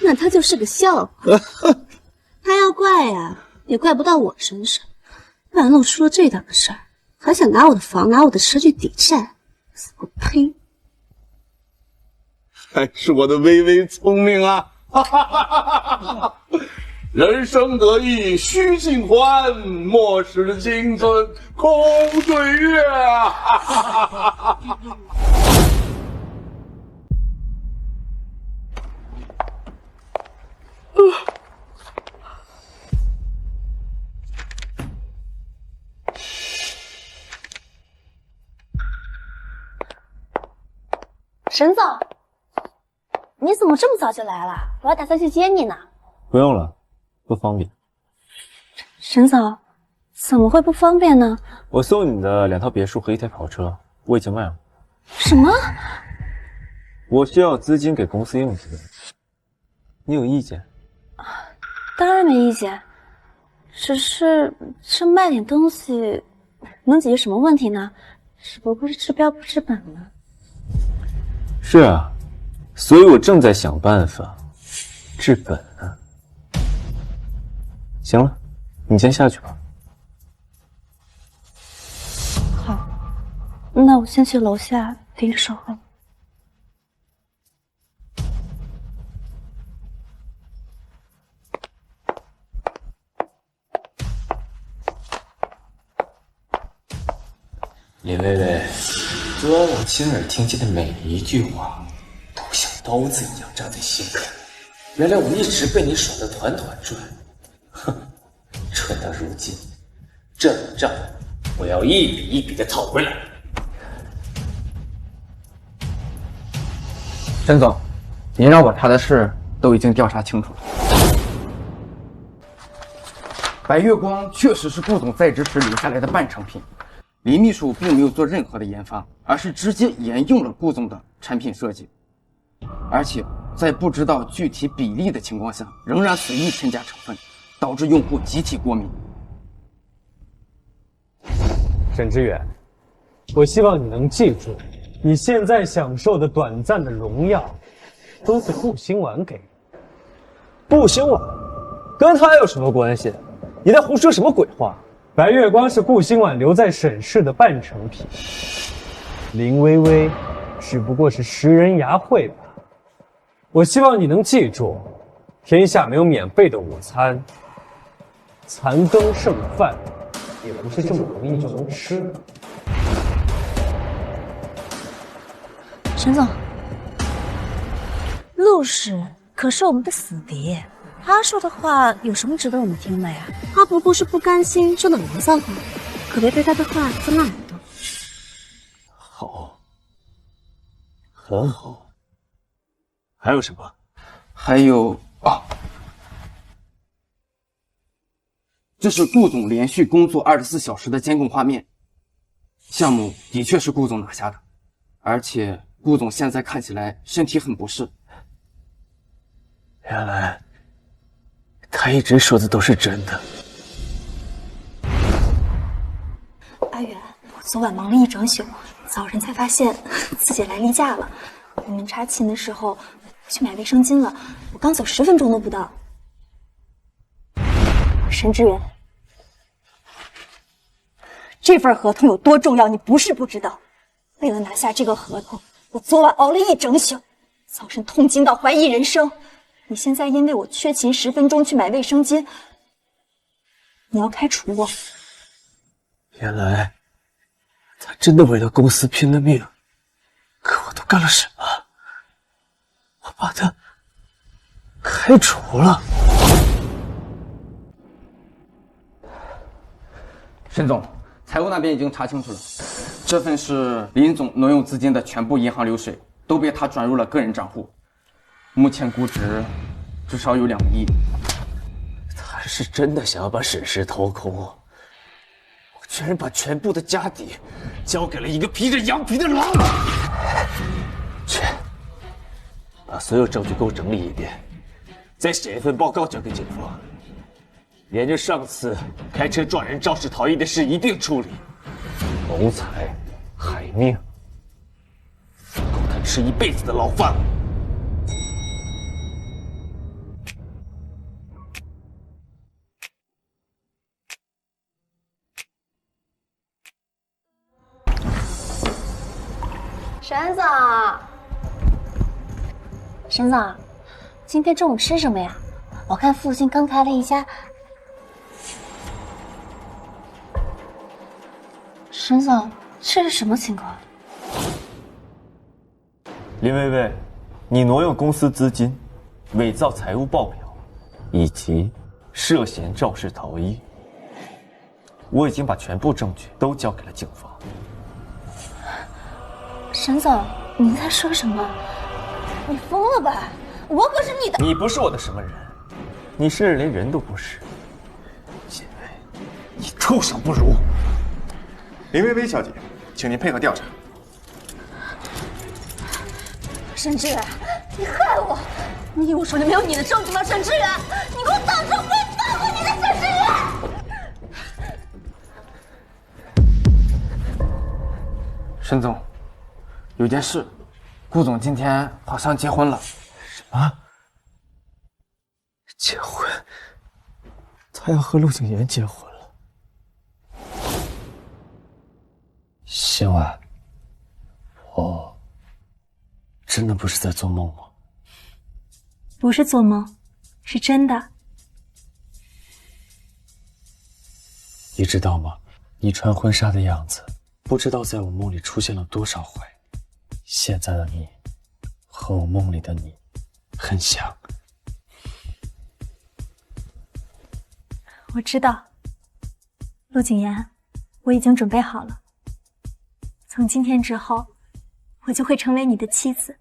S2: 那他就是个笑话。他要怪呀，也怪不到我身上。半路出了这档子事儿，还想拿我的房、拿我的车去抵债，我呸！
S13: 还是我的微微聪明啊！人生得意须尽欢，莫使青春空岁月啊！
S2: 沈总，你怎么这么早就来了？我还打算去接你呢。
S5: 不用了，不方便。
S2: 沈总，怎么会不方便呢？
S5: 我送你的2套别墅和1台跑车，我已经卖了。
S2: 什么？
S5: 我需要资金给公司用之类的，你有意见？
S2: 当然没意见，只是这卖点东西能解决什么问题呢？只不过是治标不治本了。
S5: 是啊，所以我正在想办法治本啊。行了，你先下去吧。
S2: 好，那我先去楼下给你守候。
S4: 林薇薇，昨晚我亲耳听见的每一句话，都像刀子一样扎在心坎。原来我一直被你耍得团团转，哼！蠢到如今，这笔账我要一笔一笔的讨回来。
S11: 沈总，您让我查的事都已经调查清楚了。白月光确实是顾总在职时留下来的半成品。李秘书并没有做任何的研发，而是直接沿用了顾总的产品设计，而且在不知道具体比例的情况下，仍然随意添加成分，导致用户集体过敏。
S15: 沈志远，我希望你能记住，你现在享受的短暂的荣耀，都是顾新婉给的。顾新婉，跟他有什么关系？你在胡说什么鬼话？白月光是顾新婉留在沈氏的半成品，林薇薇只不过是食人牙慧吧。我希望你能记住，天下没有免费的午餐，残羹剩饭也不是这么容易就能吃的。
S2: 沈总，陆氏可是我们的死敌，他说的话有什么值得我们听的呀？他不过是不甘心说冷骚话，可别被他的话钻了耳朵。
S4: 哦，还有什么？
S11: 还有啊，这是顾总连续工作24小时的监控画面。项目的确是顾总拿下的，而且顾总现在看起来身体很不适。
S4: 原来他一直说的都是真的。
S3: 阿远，我昨晚忙了一整宿，早晨才发现自己来例假了。你们查寝的时候，我去买卫生巾了，我刚走10分钟都不到。沈志远，这份合同有多重要，你不是不知道。为了拿下这个合同，我昨晚熬了一整宿，早晨痛经到怀疑人生。你现在因为我缺勤10分钟去买卫生巾，你要开除我。
S4: 原来他真的为了公司拼了命，可我都干了什么？我把他开除了。
S11: 沈总，财务那边已经查清楚了，这份是林总挪用资金的全部银行流水，都被他转入了个人账户，目前估值至少有2亿。
S4: 他是真的想要把沈氏掏空，我居然把全部的家底交给了一个披着羊皮的狼。去，把所有证据给我整理一遍，再写一份报告交给警方，连着上次开车撞人肇事逃逸的事一并处理。谋财害命，够他吃一辈子的牢饭了。
S2: 沈总，沈总，今天中午吃什么呀？我看附近刚开了一家。沈总，这是什么情况？
S5: 林薇薇，你挪用公司资金，伪造财务报表，以及涉嫌肇事逃逸，我已经把全部证据都交给了警方。
S2: 沈总，您在说什么？你疯了吧？我可是你的……
S5: 你不是我的什么人，你甚至连人都不是。因为你畜生不如。
S6: 林薇薇小姐，请您配合调查。
S2: 沈志远，你害我！你以为我手里没有你的证据吗？沈志远，你给我等着！我会放过你的，沈志远！
S11: 沈总，有件事，顾总今天好像结婚了。
S4: 什么？结婚？他要和陆景言结婚了？星婉，我真的不是在做梦吗？
S3: 不是做梦，是真的。
S4: 你知道吗？你穿婚纱的样子，不知道在我梦里出现了多少回。现在的你和我梦里的你很像。
S3: 我知道，陆景言，我已经准备好了。从今天之后，我就会成为你的妻子。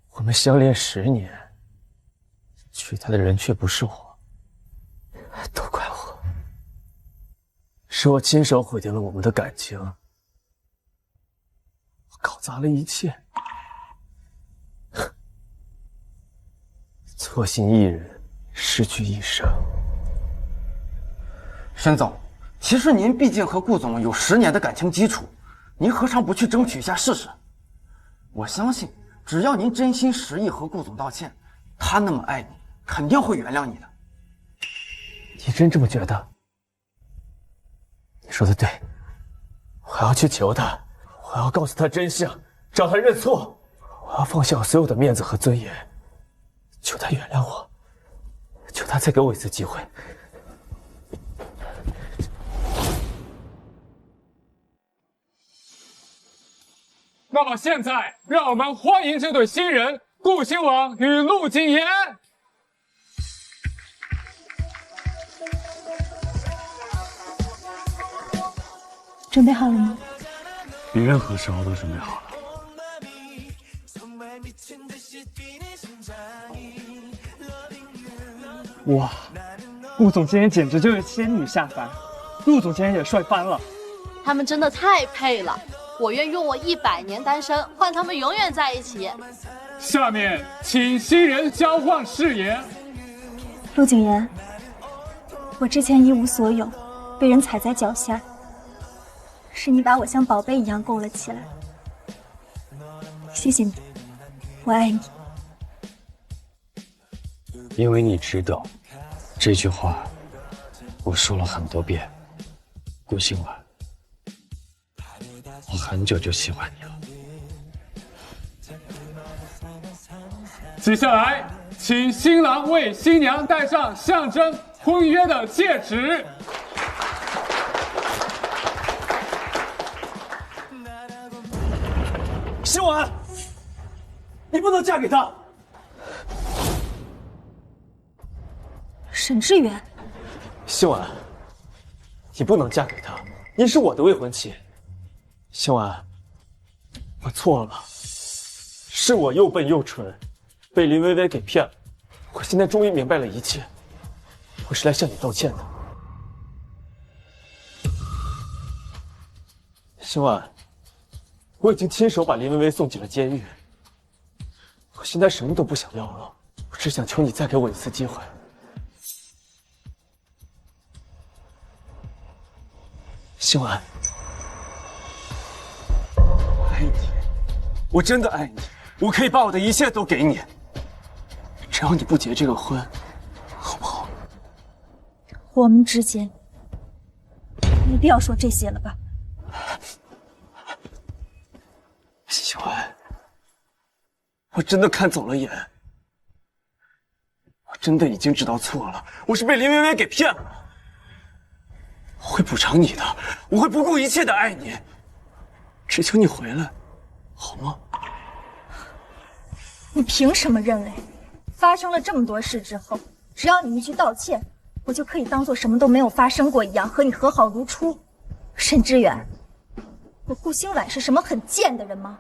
S4: 我们相恋10年，娶她的人却不是我，都怪我，是我亲手毁掉了我们的感情，我搞砸了一切，错信一人，失去一生。
S11: 沈总，其实您毕竟和顾总有10年的感情基础，您何尝不去争取一下试试？我相信，只要您真心实意和顾总道歉，他那么爱你，肯定会原谅你的。
S4: 你真这么觉得？你说的对，我要去求他，我要告诉他真相，找他认错，我要放下我所有的面子和尊严，求他原谅我，求他再给我一次机会。
S17: 那么现在，让我们欢迎这对新人
S8: 顾兴王与陆谨言。
S3: 准备好了吗？
S15: 比任何时候都准备好了。
S8: 哇，顾总监简直就是仙女下凡，陆总监也帅翻了。
S7: 他们真的太配了，我愿用我100年单身换他们永远在一起。
S8: 下面请新人交换誓言。
S3: 陆谨言，我之前一无所有，被人踩在脚下，是你把我像宝贝一样勾了起来。谢谢你，我爱你。
S15: 因为你值得。这句话我说了很多遍，顾兴晚，我很久就喜欢你了。
S8: 接下来，请新郎为新娘戴上象征婚约的戒指。
S15: 兴晚，你不能嫁给他。
S3: 沈志远，
S8: 兴晚，你不能嫁给他，你是我的未婚妻。兴晚，我错了，是我又笨又蠢，被林薇薇给骗了。我现在终于明白了一切，我是来向你道歉的。兴晚，我已经亲手把林薇薇送进了监狱，我现在什么都不想要了，我只想求你再给我一次机会。兴晚，爱你，我真的爱你，我可以把我的一切都给你，只要你不结这个婚，好不好？
S3: 我们之间没必要说这些了吧？
S8: 兴晚，我真的看走了眼，我真的已经知道错了，我是被林薇薇给骗了。我会补偿你的，我会不顾一切的爱你，只求你回来，好吗？
S3: 你凭什么认为，发生了这么多事之后，只要你一句道歉，我就可以当做什么都没有发生过一样和你和好如初？沈志远，我顾兴晚是什么很贱的人吗？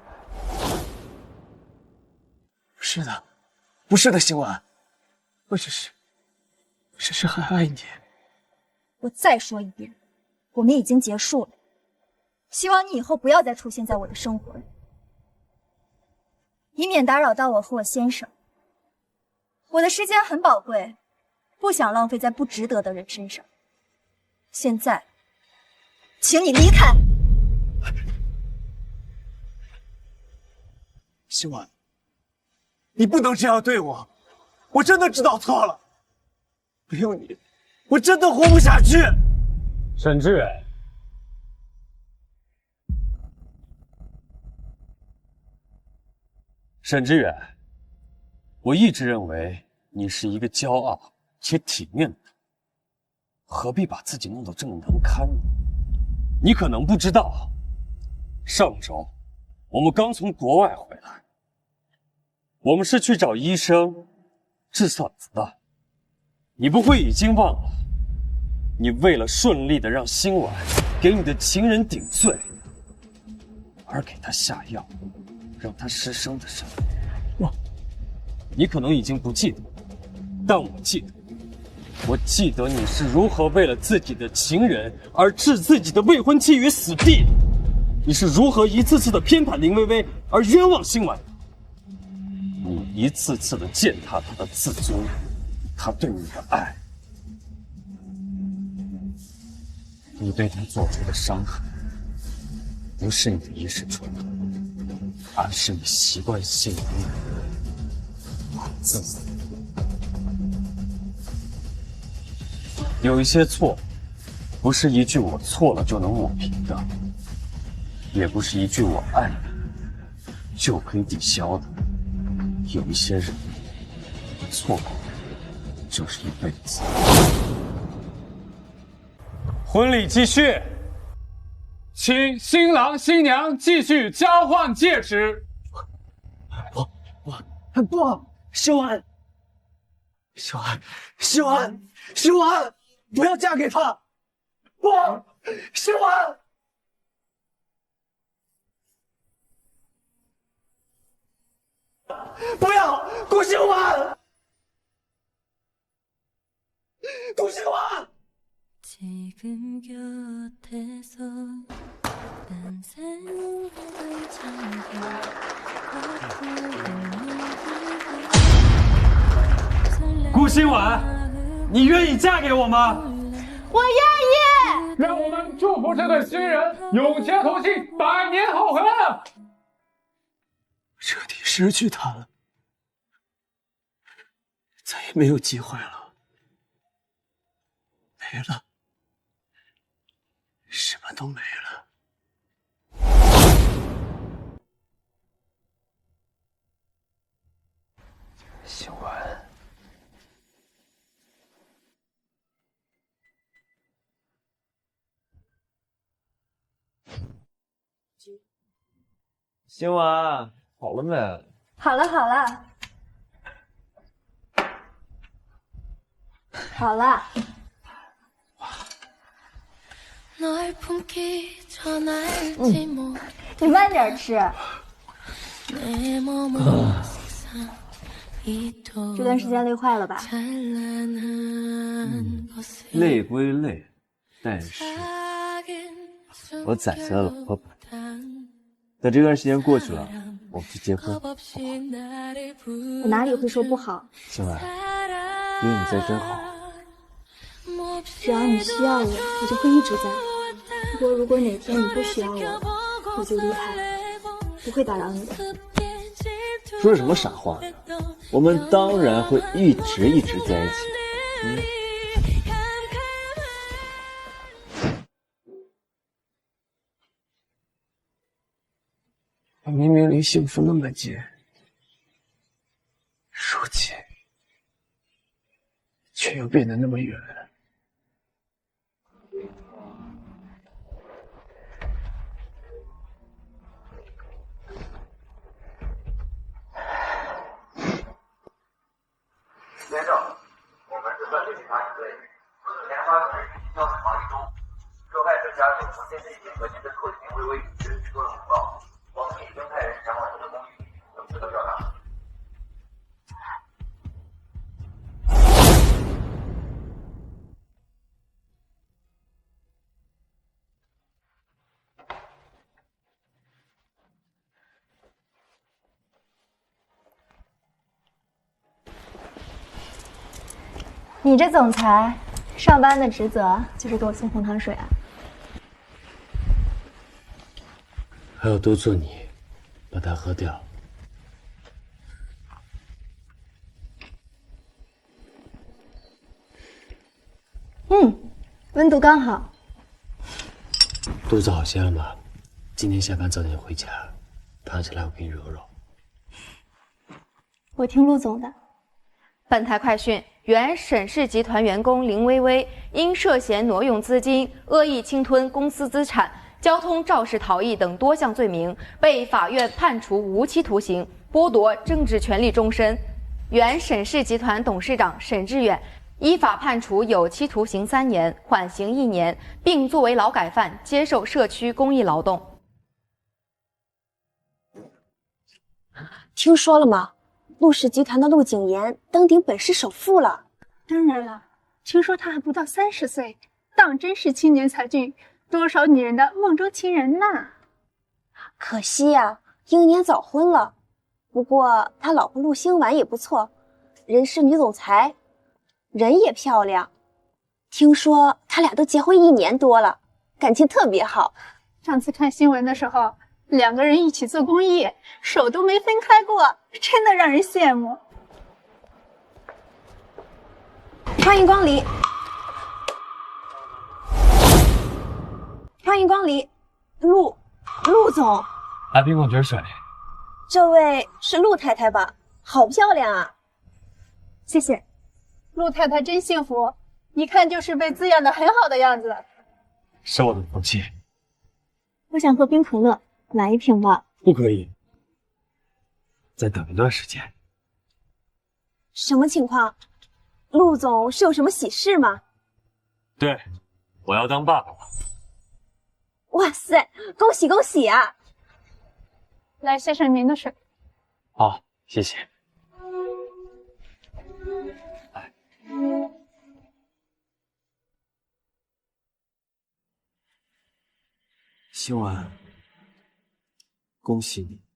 S8: 不是的，不是的，兴晚，我只是很爱你。
S3: 我再说一遍，我们已经结束了。希望你以后不要再出现在我的生活里，以免打扰到我和我先生。我的时间很宝贵，不想浪费在不值得的人身上。现在，请你离开。
S8: 兴晚，你不能这样对我，我真的知道错了。没有你，我真的活不下去。
S15: 沈志远，沈志远，我一直认为你是一个骄傲且体面的人，何必把自己弄得这么难堪呢？你可能不知道，上周我们刚从国外回来，我们是去找医生治嗓子的。你不会已经忘了，你为了顺利的让新婉给你的情人顶罪，而给他下药，让他失声的事。你可能已经不记得，但我记得。我记得你是如何为了自己的情人而置自己的未婚妻于死地的，你是如何一次次的偏袒林薇薇而冤枉新婉的，你一次次的践踏她的自尊，她对你的爱，你对她做出的伤害，不是你的一时冲动，而是你习惯性的自私。有一些错，不是一句我错了就能抹平的，也不是一句我爱你就可以抵消的。有一些人，错过就是一辈子。
S8: 婚礼继续，请新郎新娘继续交换戒指。
S4: 不，秀安，秀安，秀安，秀安，不要嫁给他！不，秀安。不要，顾秀安，顾秀安。
S15: 顾新婉，你愿意嫁给我吗？
S22: 我愿意。
S17: 让我们祝福这对新人有情同心，100年好合。
S4: 彻底失去他了，再也没有机会了，没了，什么都没了。秀安，
S5: 新婉，好了没？
S3: 好了好了，好了。你慢点吃。这段时间累坏了吧？
S4: 累归累，但是我攒下了老婆本。等这段时间过去了，我们就结婚，好不好？
S3: 我哪里会说不好？
S4: 秀安，有你在真好。
S3: 只要你需要我，我就会一直在。不过如果哪天你不需要我，我就离开，不会打扰你的。
S4: 说什么傻话呢？我们当然会一直在一起。我明明离幸福那么近，如今却又变得那么远。
S16: 先生，我们是犯罪警察一队，前发生人移交死亡1周，受害者家属从现在已经和您的特勤微微已知许多的情报，我们已经派人前往您的公寓，等得到调查。
S3: 你这总裁，上班的职责就是给我送红糖水啊？
S4: 还要督促你把它喝掉。
S3: 温度刚好。
S4: 肚子好些了吗？今天下班早点回家，躺起来我给你揉揉。
S3: 我听陆总的。
S21: 本台快讯：原沈氏集团员工林薇薇因涉嫌挪用资金、恶意侵吞公司资产、交通肇事逃逸等多项罪名，被法院判处无期徒刑，剥夺政治权利终身。原沈氏集团董事长沈志远依法判处有期徒刑3年，缓刑1年，并作为劳改犯接受社区公益劳动。
S2: 听说了吗？陆氏集团的陆景言登顶本市首富了。
S22: 当然了，听说他还不到30岁，当真是青年才俊，多少女人的梦中情人呐！
S2: 可惜呀，英年早婚了。不过他老婆陆星婉也不错，人事女总裁，人也漂亮。听说他俩都结婚1年多了，感情特别好。
S22: 上次看新闻的时候，2个人一起做公益，手都没分开过，真的让人羡慕。
S2: 欢迎光临，欢迎光临，陆总。
S15: 来冰矿泉水。
S2: 这位是陆太太吧？好漂亮啊！
S22: 谢谢。陆太太真幸福，一看就是被滋养的很好的样子。
S15: 是我的福气。
S3: 我想喝冰可乐，来1瓶吧。
S15: 不可以，再等一段时间。
S3: 什么情况？陆总是有什么喜事吗？
S15: 对，我要当爸爸了。
S3: 哇塞，恭喜恭喜啊！
S1: 来，先生您的水。
S15: 好，谢谢。
S4: 秀安，恭喜你。